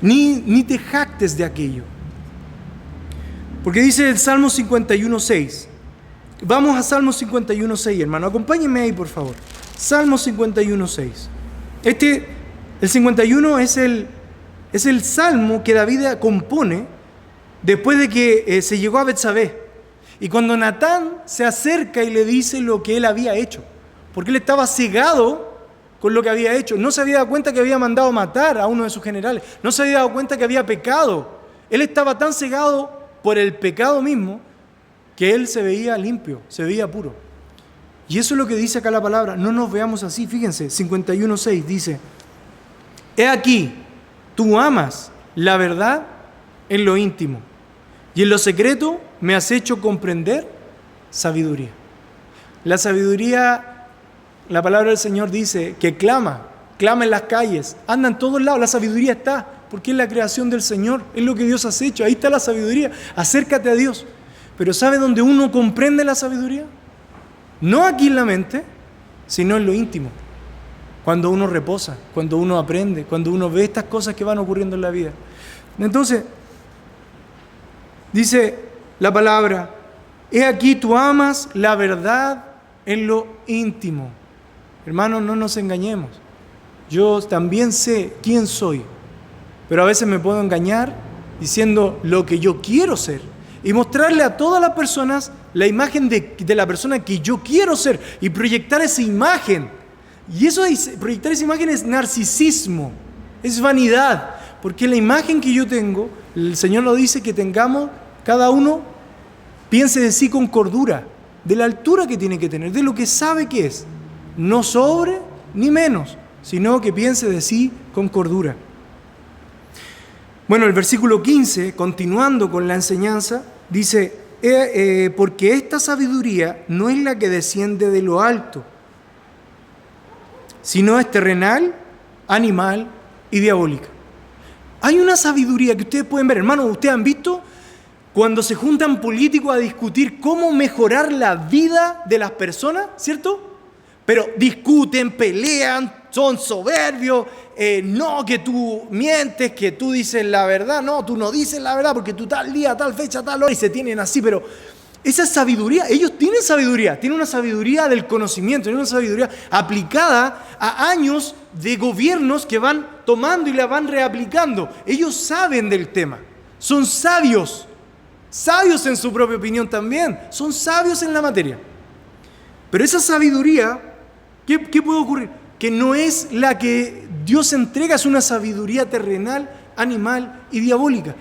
ni te jactes de aquello. Porque dice el Salmo 51:6. Vamos a Salmo 51:6, hermano. Acompáñenme ahí, por favor. Salmo 51:6. El 51 es el salmo que David compone después de que se llegó a Betsabé. Y cuando Natán se acerca y le dice lo que él había hecho, porque él estaba cegado con lo que había hecho. No se había dado cuenta que había mandado matar a uno de sus generales. No se había dado cuenta que había pecado. Él estaba tan cegado por el pecado mismo que él se veía limpio, se veía puro. Y eso es lo que dice acá la palabra. No nos veamos así. Fíjense, 51:6 dice: he aquí, tú amas la verdad en lo íntimo, y en lo secreto me has hecho comprender sabiduría. La sabiduría, la palabra del Señor dice que clama en las calles, anda en todos lados. La sabiduría está, porque es la creación del Señor, es lo que Dios ha hecho. Ahí está la sabiduría. Acércate a Dios. Pero ¿sabe dónde uno comprende la sabiduría? No aquí en la mente, sino en lo íntimo. Cuando uno reposa, cuando uno aprende, cuando uno ve estas cosas que van ocurriendo en la vida. Entonces, dice la palabra: he aquí, tú amas la verdad en lo íntimo. Hermanos, no nos engañemos. Yo también sé quién soy, pero a veces me puedo engañar diciendo lo que yo quiero ser y mostrarle a todas las personas la imagen de la persona que yo quiero ser y proyectar esa imagen. Y eso es, proyectar esa imagen es narcisismo, es vanidad, porque la imagen que yo tengo, el Señor nos dice que tengamos, cada uno piense de sí con cordura, de la altura que tiene que tener, de lo que sabe que es, no sobre ni menos, sino que piense de sí con cordura. Bueno, el versículo 15, continuando con la enseñanza, dice: porque esta sabiduría no es la que desciende de lo alto, sino es terrenal, animal y diabólica. Hay una sabiduría que ustedes pueden ver, hermanos. Ustedes han visto cuando se juntan políticos a discutir cómo mejorar la vida de las personas, ¿cierto? Pero discuten, pelean, son soberbios. No, que tú mientes, que tú dices la verdad. No, tú no dices la verdad porque tú tal día, tal fecha, tal hora, y se tienen así. Pero esa sabiduría, ellos tienen una sabiduría del conocimiento, tienen una sabiduría aplicada a años de gobiernos que van tomando y la van reaplicando. Ellos saben del tema, son sabios en su propia opinión también, son sabios en la materia. Pero esa sabiduría, ¿qué puede ocurrir? Que no es la que Dios entrega, es una sabiduría terrenal, animal y diabólica.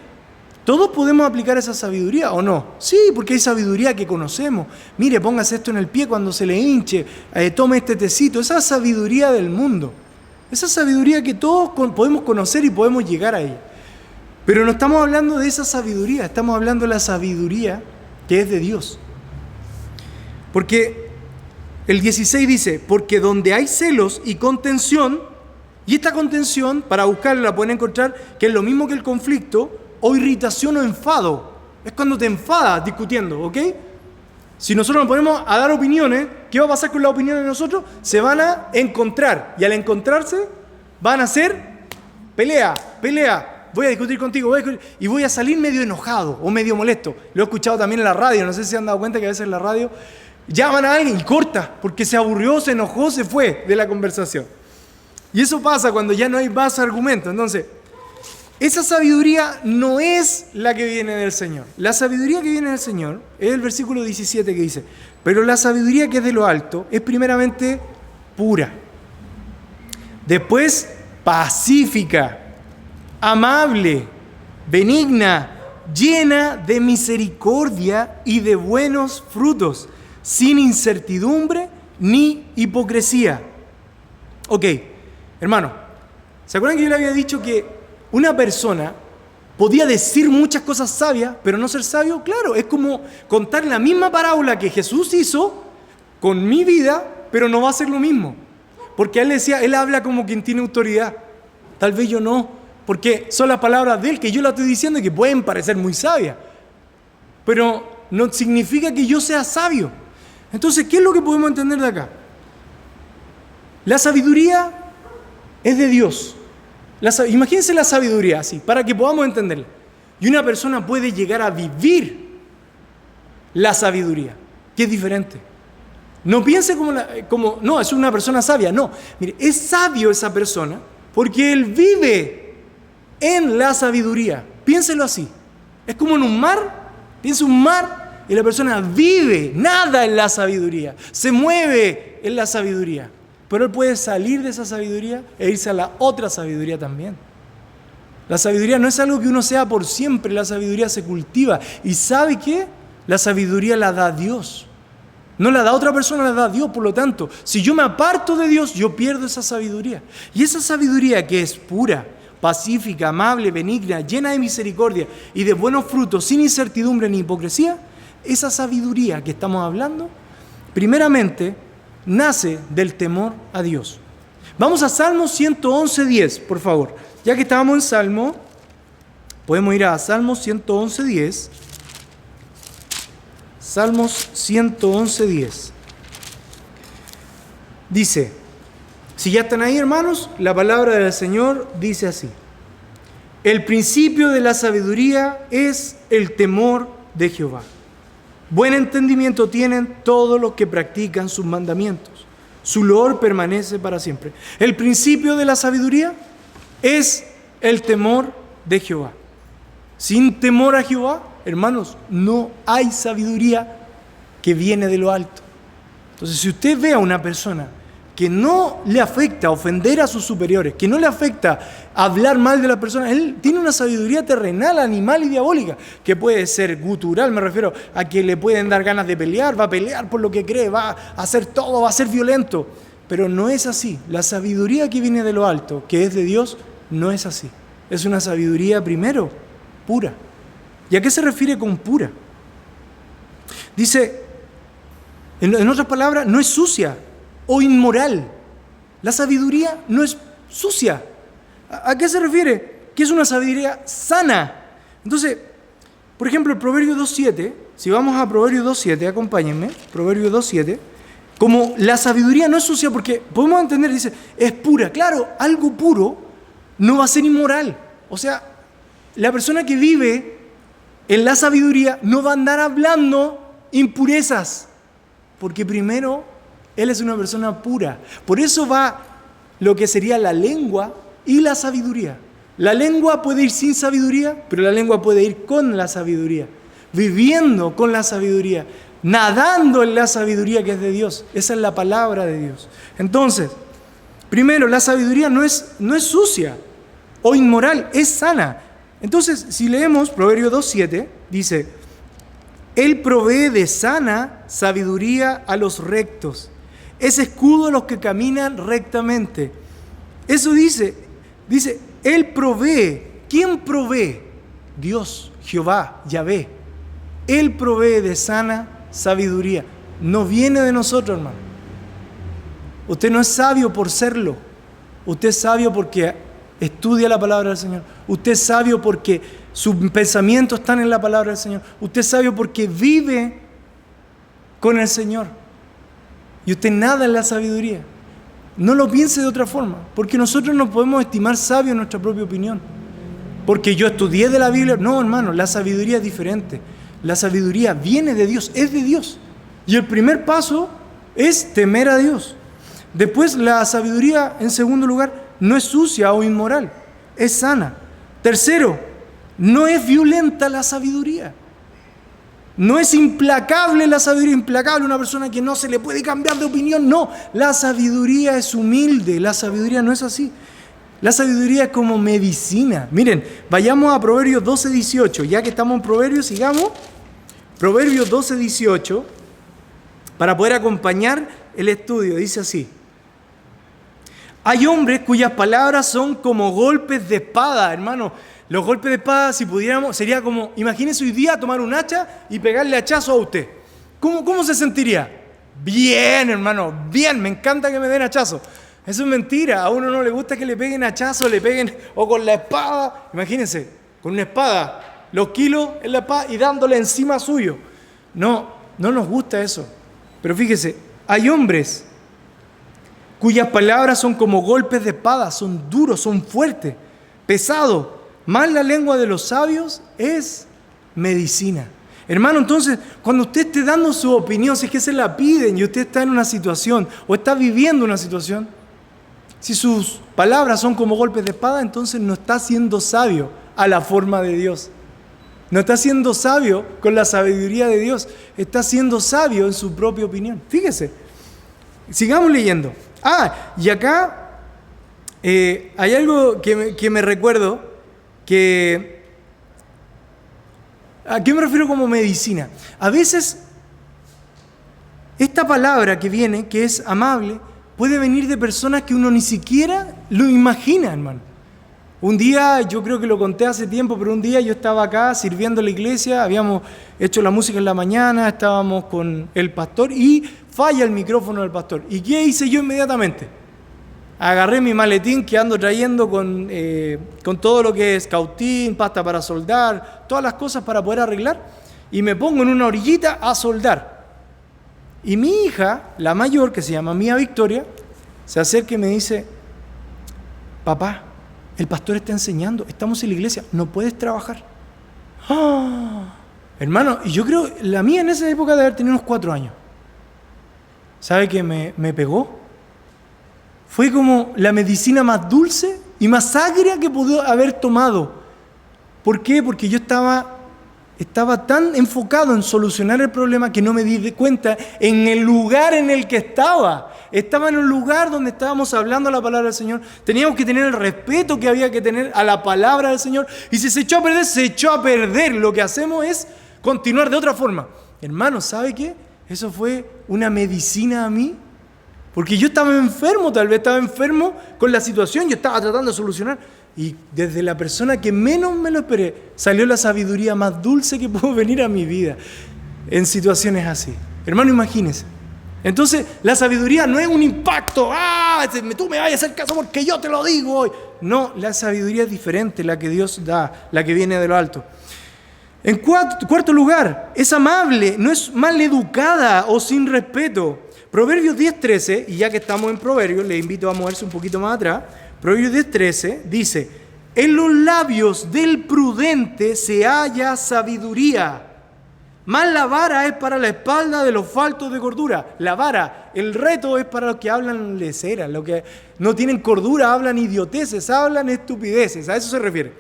¿Todos podemos aplicar esa sabiduría o no? Sí, porque hay sabiduría que conocemos. Mire, póngase esto en el pie cuando se le hinche, tome este tecito. Esa sabiduría del mundo. Esa sabiduría que todos podemos conocer y podemos llegar a ella. Pero no estamos hablando de esa sabiduría, estamos hablando de la sabiduría que es de Dios. Porque el 16 dice: porque donde hay celos y contención, y esta contención, para buscarla la pueden encontrar, que es lo mismo que el conflicto, o irritación o enfado. Es cuando te enfadas discutiendo, ¿ok? Si nosotros nos ponemos a dar opiniones, ¿qué va a pasar con las opiniones de nosotros? Se van a encontrar, y al encontrarse van a hacer pelea. Voy a discutir contigo, y voy a salir medio enojado o medio molesto. Lo he escuchado también en la radio, no sé si se han dado cuenta que a veces en la radio llaman a alguien y corta, porque se aburrió, se enojó, se fue de la conversación. Y eso pasa cuando ya no hay más argumentos. Entonces, esa sabiduría no es la que viene del Señor. La sabiduría que viene del Señor es el versículo 17 que dice: pero la sabiduría que es de lo alto es primeramente pura, después pacífica, amable, benigna, llena de misericordia y de buenos frutos, sin incertidumbre ni hipocresía. Ok, hermano, ¿se acuerdan que yo le había dicho que una persona podía decir muchas cosas sabias, pero no ser sabio? Claro, es como contar la misma parábola que Jesús hizo con mi vida, pero no va a ser lo mismo. Porque él decía, él habla como quien tiene autoridad. Tal vez yo no, porque son las palabras de él que yo las estoy diciendo y que pueden parecer muy sabias. Pero no significa que yo sea sabio. Entonces, ¿qué es lo que podemos entender de acá? La sabiduría es de Dios. Imagínense la sabiduría así, para que podamos entenderla. Y una persona puede llegar a vivir la sabiduría, que es diferente. No piense no, es una persona sabia. No, mire, es sabio esa persona porque él vive en la sabiduría. Piénselo así. Es como en un mar. Piensa un mar y la persona vive, nada en la sabiduría. Se mueve en la sabiduría. Pero él puede salir de esa sabiduría e irse a la otra sabiduría también. La sabiduría no es algo que uno sea por siempre. La sabiduría se cultiva. ¿Y sabe qué? La sabiduría la da Dios. No la da otra persona, la da Dios. Por lo tanto, si yo me aparto de Dios, yo pierdo esa sabiduría. Y esa sabiduría que es pura, pacífica, amable, benigna, llena de misericordia y de buenos frutos, sin incertidumbre ni hipocresía, esa sabiduría que estamos hablando, primeramente, nace del temor a Dios. Vamos a Salmo 111:10, por favor. Ya que estábamos en Salmo, podemos ir a Salmo 111:10. Salmos 111:10. Dice, si ya están ahí, hermanos, la palabra del Señor dice así: el principio de la sabiduría es el temor de Jehová. Buen entendimiento tienen todos los que practican sus mandamientos. Su loor permanece para siempre. El principio de la sabiduría es el temor de Jehová. Sin temor a Jehová, hermanos, no hay sabiduría que viene de lo alto. Entonces, si usted ve a una persona que no le afecta ofender a sus superiores, que no le afecta hablar mal de la persona, él tiene una sabiduría terrenal, animal y diabólica, que puede ser gutural, me refiero a que le pueden dar ganas de pelear, va a pelear por lo que cree, va a hacer todo, va a ser violento. Pero no es así. La sabiduría que viene de lo alto, que es de Dios, no es así. Es una sabiduría, primero, pura. ¿Y a qué se refiere con pura? Dice, en otras palabras, no es sucia o inmoral. La sabiduría no es sucia. ¿A qué se refiere? Que es una sabiduría sana. Entonces, por ejemplo, el Proverbio 2.7, si vamos a Proverbio 2.7, acompáñenme, Proverbio 2.7, como la sabiduría no es sucia, porque podemos entender, dice, es pura. Claro, algo puro no va a ser inmoral. O sea, la persona que vive en la sabiduría no va a andar hablando impurezas, porque primero él es una persona pura. Por eso va lo que sería la lengua y la sabiduría. La lengua puede ir sin sabiduría, pero la lengua puede ir con la sabiduría, viviendo con la sabiduría, nadando en la sabiduría que es de Dios. Esa es la palabra de Dios. Entonces, primero, la sabiduría no es sucia o inmoral, es sana. Entonces, si leemos Proverbio 2.7, dice, Él provee de sana sabiduría a los rectos, es escudo a los que caminan rectamente. Eso dice, Él provee. ¿Quién provee? Dios, Jehová, Yahvé. Él provee de sana sabiduría. No viene de nosotros, hermano. Usted no es sabio por serlo. Usted es sabio porque estudia la palabra del Señor. Usted es sabio porque sus pensamientos están en la palabra del Señor. Usted es sabio porque vive con el Señor. Y usted nada en la sabiduría. No lo piense de otra forma, porque nosotros no podemos estimar sabios en nuestra propia opinión. Porque yo estudié de la Biblia. No, hermano, la sabiduría es diferente. La sabiduría viene de Dios, es de Dios. Y el primer paso es temer a Dios. Después, la sabiduría, en segundo lugar, no es sucia o inmoral, es sana. Tercero, no es violenta la sabiduría. No es implacable la sabiduría, implacable, una persona que no se le puede cambiar de opinión. No, la sabiduría es humilde, la sabiduría no es así. La sabiduría es como medicina. Miren, vayamos a Proverbios 12:18, ya que estamos en Proverbios, sigamos. Proverbios 12:18, para poder acompañar el estudio, dice así. Hay hombres cuyas palabras son como golpes de espada, hermano. Los golpes de espada, si pudiéramos, sería como, imagínese hoy día tomar un hacha y pegarle hachazo a usted. ¿Cómo se sentiría? Bien, hermano, bien, me encanta que me den hachazo. Eso es mentira, a uno no le gusta que le peguen hachazo, le peguen, o con la espada. Imagínense, con una espada, los kilos en la espada y dándole encima suyo. No nos gusta eso. Pero fíjese, hay hombres cuyas palabras son como golpes de espada, son duros, son fuertes, pesados. Más la lengua de los sabios es medicina. Hermano, entonces, cuando usted esté dando su opinión, si es que se la piden y usted está en una situación o está viviendo una situación, si sus palabras son como golpes de espada, entonces no está siendo sabio a la forma de Dios. No está siendo sabio con la sabiduría de Dios. Está siendo sabio en su propia opinión. Fíjese. Sigamos leyendo. Y acá hay algo que me recuerdo que... ¿A qué me refiero como medicina? A veces esta palabra que viene, que es amable, puede venir de personas que uno ni siquiera lo imagina, hermano. Un día, yo creo que lo conté hace tiempo, pero un día yo estaba acá sirviendo a la iglesia, habíamos hecho la música en la mañana, estábamos con el pastor y falla el micrófono del pastor. ¿Y qué hice yo inmediatamente? Agarré mi maletín que ando trayendo con todo lo que es cautín, pasta para soldar, todas las cosas para poder arreglar, y me pongo en una orillita a soldar. Y mi hija, la mayor, que se llama Mía Victoria, se acerca y me dice: papá, el pastor está enseñando, estamos en la iglesia, no puedes trabajar. Hermano, y yo creo, la mía en esa época de haber tenido unos 4 años. ¿Sabe qué me pegó? Fue como la medicina más dulce y más agria que pude haber tomado. ¿Por qué? Porque yo estaba tan enfocado en solucionar el problema que no me di cuenta en el lugar en el que estaba. Estaba en un lugar donde estábamos hablando la palabra del Señor. Teníamos que tener el respeto que había que tener a la palabra del Señor. Y si se echó a perder, se echó a perder. Lo que hacemos es continuar de otra forma. Hermano, ¿sabe qué? Eso fue una medicina a mí. Porque yo estaba enfermo, tal vez estaba enfermo con la situación. Yo estaba tratando de solucionar. Y desde la persona que menos me lo esperé, salió la sabiduría más dulce que pudo venir a mi vida en situaciones así. Hermano, imagínese. Entonces, la sabiduría no es un impacto. Tú me vayas a hacer caso porque yo te lo digo hoy. No, la sabiduría es diferente, la que Dios da, la que viene de lo alto. En cuarto lugar, es amable, no es maleducada o sin respeto. Proverbios 10:13, y ya que estamos en Proverbios, le invito a moverse un poquito más atrás. Proverbios 10:13 dice: en los labios del prudente se halla sabiduría, mas la vara es para la espalda de los faltos de cordura. La vara, el reto es para los que hablan leceras, los que no tienen cordura, hablan idioteces, hablan estupideces, a eso se refiere.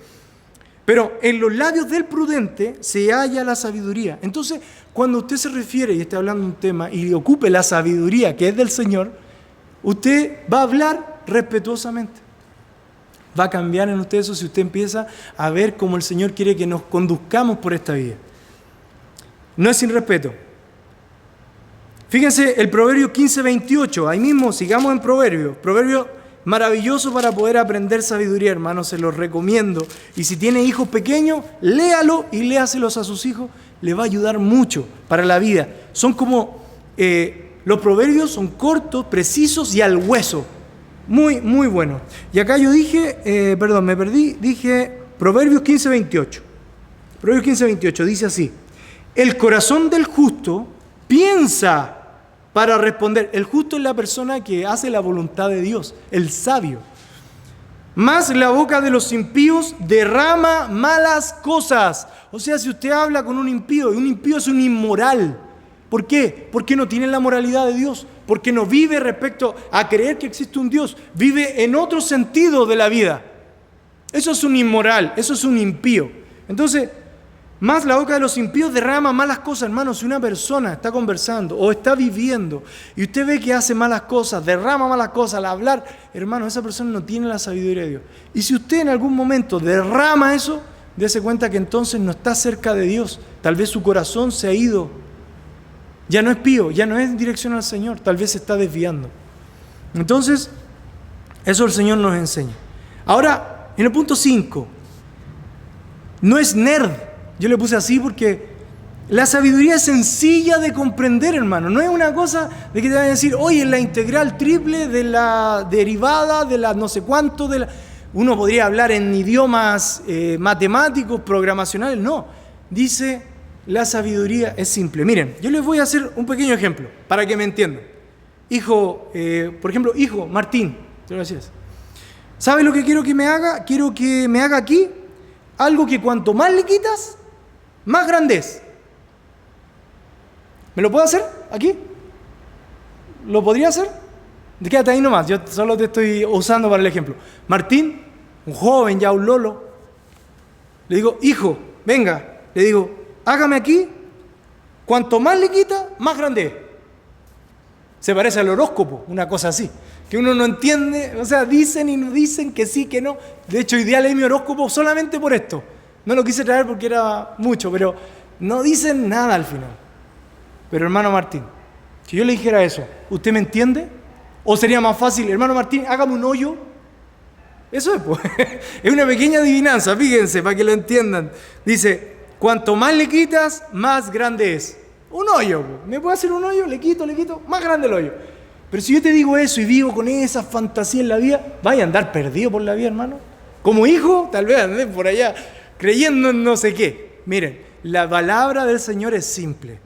Pero en los labios del prudente se halla la sabiduría. Entonces, cuando usted se refiere y está hablando de un tema y ocupe la sabiduría que es del Señor, usted va a hablar respetuosamente. Va a cambiar en usted eso si usted empieza a ver cómo el Señor quiere que nos conduzcamos por esta vida. No es sin respeto. Fíjense el Proverbio 15:28. Ahí mismo, sigamos en Proverbio. Proverbio maravilloso para poder aprender sabiduría, hermanos. Se los recomiendo. Y si tiene hijos pequeños, léalo y léaselos a sus hijos. Le va a ayudar mucho para la vida. Son como... los proverbios son cortos, precisos y al hueso. Muy, muy bueno. Y acá yo dije, me perdí, dije Proverbios 15:28. Proverbios 15:28 dice así: el corazón del justo piensa para responder. El justo es la persona que hace la voluntad de Dios, el sabio. Mas la boca de los impíos derrama malas cosas. O sea, si usted habla con un impío, y un impío es un inmoral. ¿Por qué? Porque no tiene la moralidad de Dios, porque no vive respecto a creer que existe un Dios, vive en otro sentido de la vida. Eso es un inmoral, eso es un impío. Entonces, más la boca de los impíos derrama malas cosas, hermano. Si una persona está conversando o está viviendo y usted ve que hace malas cosas, derrama malas cosas al hablar, hermano, esa persona no tiene la sabiduría de Dios. Y si usted en algún momento derrama eso, dése cuenta que entonces no está cerca de Dios. Tal vez su corazón se ha ido. Ya no es pío, ya no es en dirección al Señor, tal vez se está desviando. Entonces, eso el Señor nos enseña. Ahora, en el punto 5, no es nerd. Yo le puse así porque la sabiduría es sencilla de comprender, hermano. No es una cosa de que te vayan a decir, oye, la integral triple de la derivada, de la no sé cuánto, Uno podría hablar en idiomas matemáticos, programacionales. No, dice... la sabiduría es simple. Miren, yo les voy a hacer un pequeño ejemplo para que me entiendan. hijo, por ejemplo, hijo, Martín, gracias. ¿Sabes lo que quiero que me haga? Quiero que me haga aquí algo que cuanto más le quitas, más grande es. ¿Me lo puedo hacer aquí? ¿Lo podría hacer? Quédate ahí nomás, yo solo te estoy usando para el ejemplo. Martín, un joven, ya un lolo, le digo, hijo, venga, le digo, hágame aquí, cuanto más le quita, más grande es. Se parece al horóscopo, una cosa así, que uno no entiende, o sea, dicen y no dicen, que sí, que no. De hecho, hoy día leí mi horóscopo solamente por esto. No lo quise traer porque era mucho, pero no dicen nada al final. Pero hermano Martín, si yo le dijera eso, ¿usted me entiende? ¿O sería más fácil, hermano Martín, hágame un hoyo? Eso es, pues. Es una pequeña adivinanza, fíjense, para que lo entiendan. Dice, cuanto más le quitas, más grande es. Un hoyo, pues. ¿Me puede hacer un hoyo? Le quito, más grande el hoyo. Pero si yo te digo eso y vivo con esa fantasía en la vida, ¿vaya a andar perdido por la vida, hermano? Como hijo, tal vez andé por allá creyendo en no sé qué. Miren, la palabra del Señor es simple.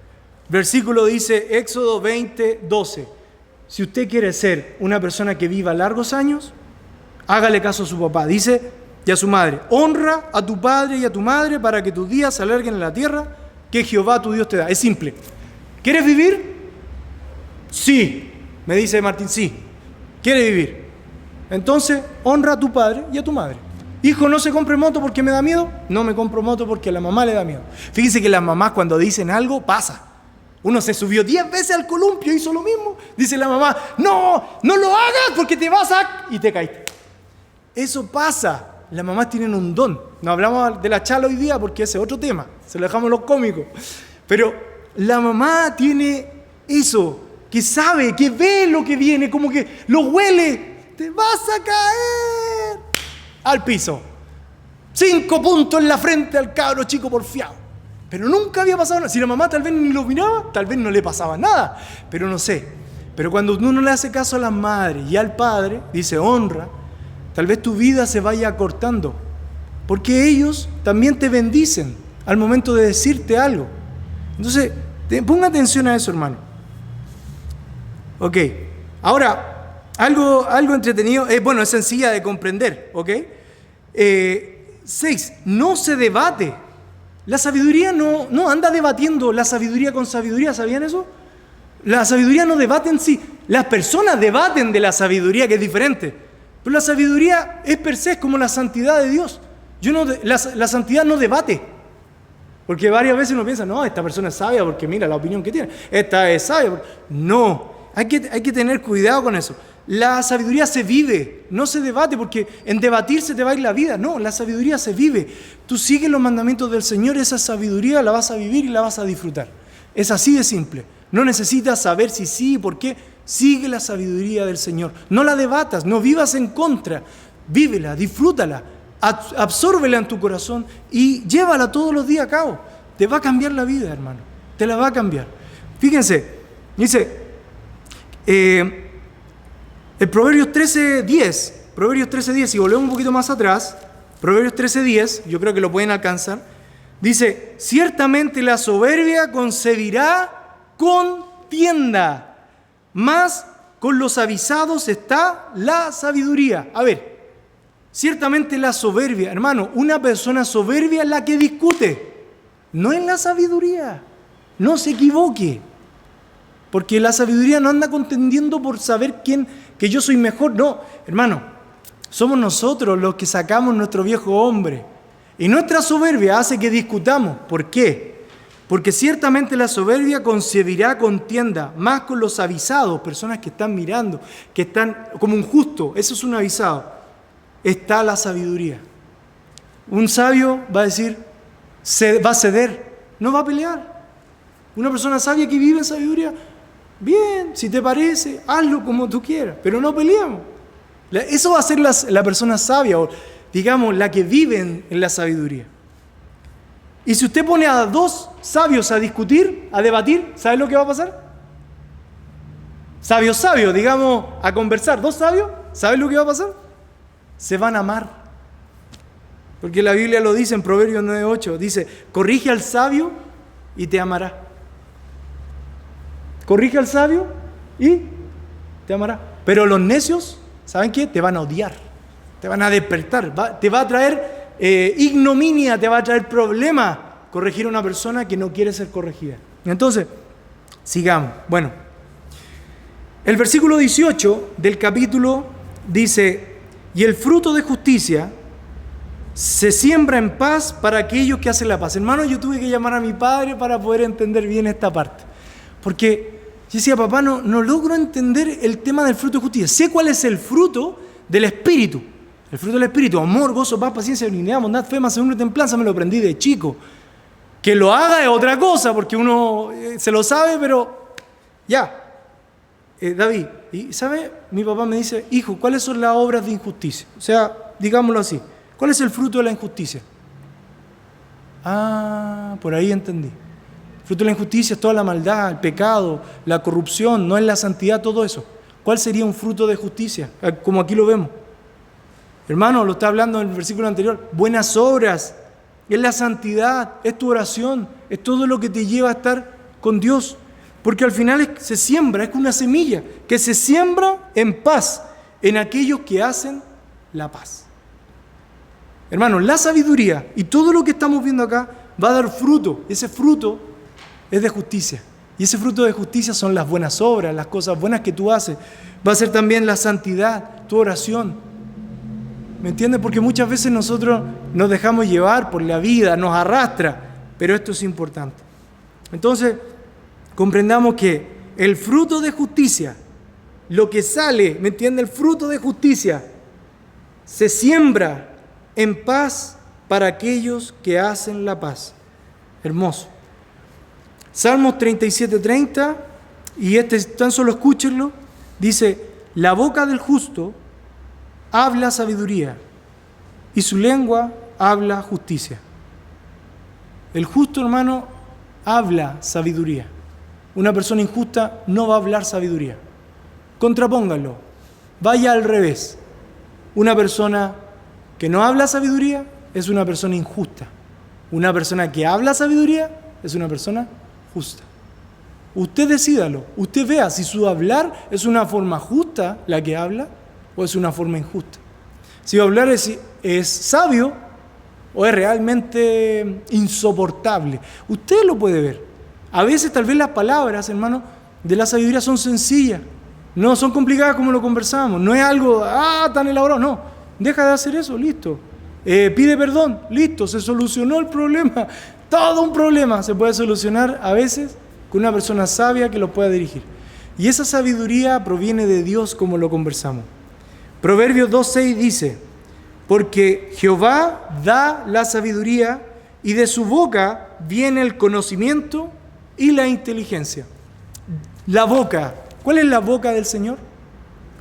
Versículo dice, Éxodo 20, 12. Si usted quiere ser una persona que viva largos años, hágale caso a su papá. Dice, y a su madre, honra a tu padre y a tu madre para que tus días se alarguen en la tierra que Jehová tu Dios te da. Es simple. ¿Quieres vivir? Sí. Me dice Martín, sí. ¿Quiere vivir? Entonces, honra a tu padre y a tu madre. Hijo, no se compre moto porque me da miedo. No me compro moto porque a la mamá le da miedo. Fíjense que las mamás cuando dicen algo, pasa. Uno se subió 10 veces al columpio, hizo lo mismo. Dice la mamá, no lo hagas porque te vas a... Y te caíste. Eso pasa. Las mamás tienen un don. No hablamos de la chala hoy día porque ese es otro tema. Se lo dejamos a los cómicos. Pero la mamá tiene eso, que sabe, que ve lo que viene, como que lo huele. Te vas a caer al piso. 5 puntos en la frente al cabro chico porfiado. Pero nunca había pasado nada. Si la mamá tal vez ni lo miraba, tal vez no le pasaba nada. Pero no sé. Pero cuando uno le hace caso a la madre y al padre, dice honra, tal vez tu vida se vaya acortando. Porque ellos también te bendicen al momento de decirte algo. Entonces, ponga atención a eso, hermano. Ok. Ahora, algo entretenido, es sencilla de comprender. Ok. 6. No se debate. La sabiduría no anda debatiendo la sabiduría con sabiduría, ¿sabían eso? La sabiduría no debate en sí. Las personas debaten de la sabiduría, que es diferente. Pero la sabiduría es per se, es como la santidad de Dios. La santidad no debate. Porque varias veces uno piensa, no, esta persona es sabia porque mira la opinión que tiene. Esta es sabia. No, hay que tener cuidado con eso. La sabiduría se vive, no se debate, porque en debatir se te va a ir la vida. No, la sabiduría se vive. Tú sigues los mandamientos del Señor, esa sabiduría la vas a vivir y la vas a disfrutar. Es así de simple. No necesitas saber si sí y por qué. Sigue la sabiduría del Señor. No la debatas, no vivas en contra. Vívela, disfrútala, absórbela en tu corazón y llévala todos los días a cabo. Te va a cambiar la vida, hermano. Te la va a cambiar. Fíjense, dice... el Proverbios 13:10, si volvemos un poquito más atrás, Proverbios 13:10, yo creo que lo pueden alcanzar, dice, ciertamente la soberbia concebirá contienda, mas con los avisados está la sabiduría. A ver, ciertamente la soberbia, hermano, una persona soberbia es la que discute, no es la sabiduría, no se equivoque. Porque la sabiduría no anda contendiendo por saber que yo soy mejor. No, hermano, somos nosotros los que sacamos nuestro viejo hombre. Y nuestra soberbia hace que discutamos. ¿Por qué? Porque ciertamente la soberbia concebirá contienda, más con los avisados, personas que están mirando, que están como un justo. Eso es un avisado. Está la sabiduría. Un sabio va a decir, va a ceder, no va a pelear. Una persona sabia que vive en sabiduría, bien, si te parece, hazlo como tú quieras, pero no peleamos. Eso va a ser la persona sabia, o digamos, la que vive en la sabiduría. Y si usted pone a 2 sabios a discutir, a debatir, ¿sabe lo que va a pasar? Sabios, digamos, a conversar. 2 sabios, ¿sabe lo que va a pasar? Se van a amar. Porque la Biblia lo dice en Proverbios 9:8, dice, corrige al sabio y te amará. Corrige al sabio y te amará. Pero los necios, ¿saben qué? Te van a odiar, te van a despertar, te va a traer ignominia, te va a traer problemas corregir a una persona que no quiere ser corregida. Entonces, sigamos. Bueno, el versículo 18 del capítulo dice: y el fruto de justicia se siembra en paz para aquellos que hacen la paz. Hermano, yo tuve que llamar a mi padre para poder entender bien esta parte. Porque yo decía, papá, no logro entender el tema del fruto de justicia. Sé cuál es el fruto del Espíritu. El fruto del Espíritu: amor, gozo, paz, paciencia, benignidad, bondad, fe, mansedumbre, templanza. Me lo aprendí de chico. Que lo haga es otra cosa, porque uno se lo sabe, pero ya. David, y ¿sabe? Mi papá me dice: hijo, ¿cuáles son las obras de injusticia? O sea, digámoslo así, ¿cuál es el fruto de la injusticia? Ah, por ahí entendí. El fruto de la injusticia es toda la maldad, el pecado, la corrupción, no es la santidad, todo eso. ¿Cuál sería un fruto de justicia? Como aquí lo vemos. Hermano, lo está hablando en el versículo anterior. Buenas obras, es la santidad, es tu oración, es todo lo que te lleva a estar con Dios. Porque al final se siembra, es una semilla que se siembra en paz en aquellos que hacen la paz. Hermanos, la sabiduría y todo lo que estamos viendo acá va a dar fruto. Ese fruto es de justicia. Y ese fruto de justicia son las buenas obras, las cosas buenas que tú haces. Va a ser también la santidad, tu oración. ¿Me entiendes? Porque muchas veces nosotros nos dejamos llevar por la vida, nos arrastra. Pero esto es importante. Entonces, comprendamos que el fruto de justicia, lo que sale, ¿me entiende? El fruto de justicia se siembra en paz para aquellos que hacen la paz. Hermoso. Salmos 37:30, y tan solo escúchenlo, dice: la boca del justo habla sabiduría y su lengua habla justicia. El justo, hermano, habla sabiduría. Una persona injusta no va a hablar sabiduría. Contrapónganlo. Vaya al revés. Una persona que no habla sabiduría es una persona injusta. Una persona que habla sabiduría es una persona justa. Usted decídalo. Usted vea si su hablar es una forma justa la que habla o es una forma injusta. Si hablar es sabio o es realmente insoportable. Usted lo puede ver. A veces tal vez las palabras, hermano, de la sabiduría son sencillas. No son complicadas como lo conversamos. No es algo tan elaborado. No. Deja de hacer eso, listo. Pide perdón, listo. Se solucionó el problema. Todo un problema se puede solucionar a veces con una persona sabia que lo pueda dirigir. Y esa sabiduría proviene de Dios, como lo conversamos. Proverbios 2:6 dice: porque Jehová da la sabiduría y de su boca viene el conocimiento y la inteligencia. La boca. ¿Cuál es la boca del Señor?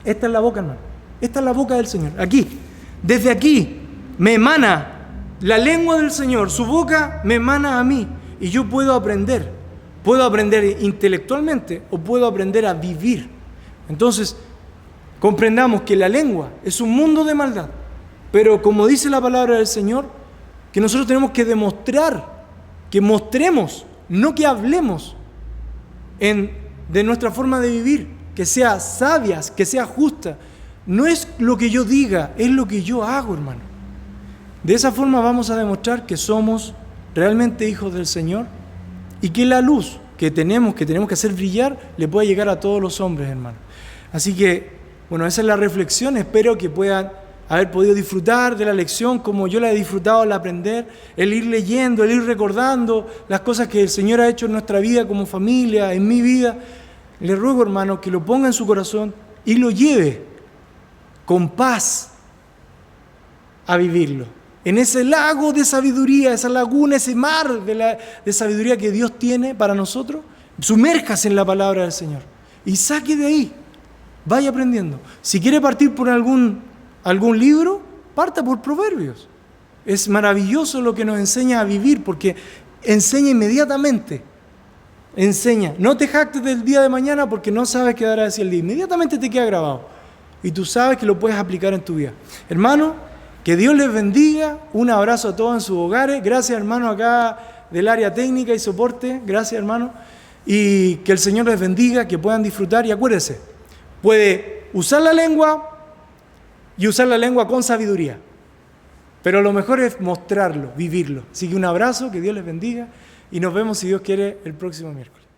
Esta es la boca, hermano. Esta es la boca del Señor. Aquí. Desde aquí me emana la lengua del Señor. Su boca me emana a mí. Y yo puedo aprender. Puedo aprender intelectualmente o puedo aprender a vivir. Entonces, comprendamos que la lengua es un mundo de maldad. Pero como dice la palabra del Señor, que nosotros tenemos que demostrar, que mostremos, no que hablemos de nuestra forma de vivir, que sea sabias, que sea justa. No es lo que yo diga, es lo que yo hago, hermano. De esa forma vamos a demostrar que somos realmente hijos del Señor y que la luz que tenemos que hacer brillar le pueda llegar a todos los hombres, hermano. Así que, bueno, esa es la reflexión. Espero que puedan haber podido disfrutar de la lección como yo la he disfrutado al aprender, el ir leyendo, el ir recordando las cosas que el Señor ha hecho en nuestra vida como familia, en mi vida. Le ruego, hermano, que lo ponga en su corazón y lo lleve con paz a vivirlo. En ese lago de sabiduría, esa laguna, ese mar de sabiduría que Dios tiene para nosotros, sumérjase en la palabra del Señor y saque de ahí, vaya aprendiendo. Si quiere partir por algún libro, parta por Proverbios. Es maravilloso lo que nos enseña a vivir, porque enseña inmediatamente. Enseña. No te jactes del día de mañana porque no sabes qué dará así el día. Inmediatamente te queda grabado. Y tú sabes que lo puedes aplicar en tu vida. Hermano, que Dios les bendiga. Un abrazo a todos en sus hogares. Gracias, hermano, acá del área técnica y soporte. Gracias, hermano. Y que el Señor les bendiga, que puedan disfrutar. Y acuérdense, puede usar la lengua y usar la lengua con sabiduría. Pero lo mejor es mostrarlo, vivirlo. Así que un abrazo, que Dios les bendiga y nos vemos, si Dios quiere, el próximo miércoles.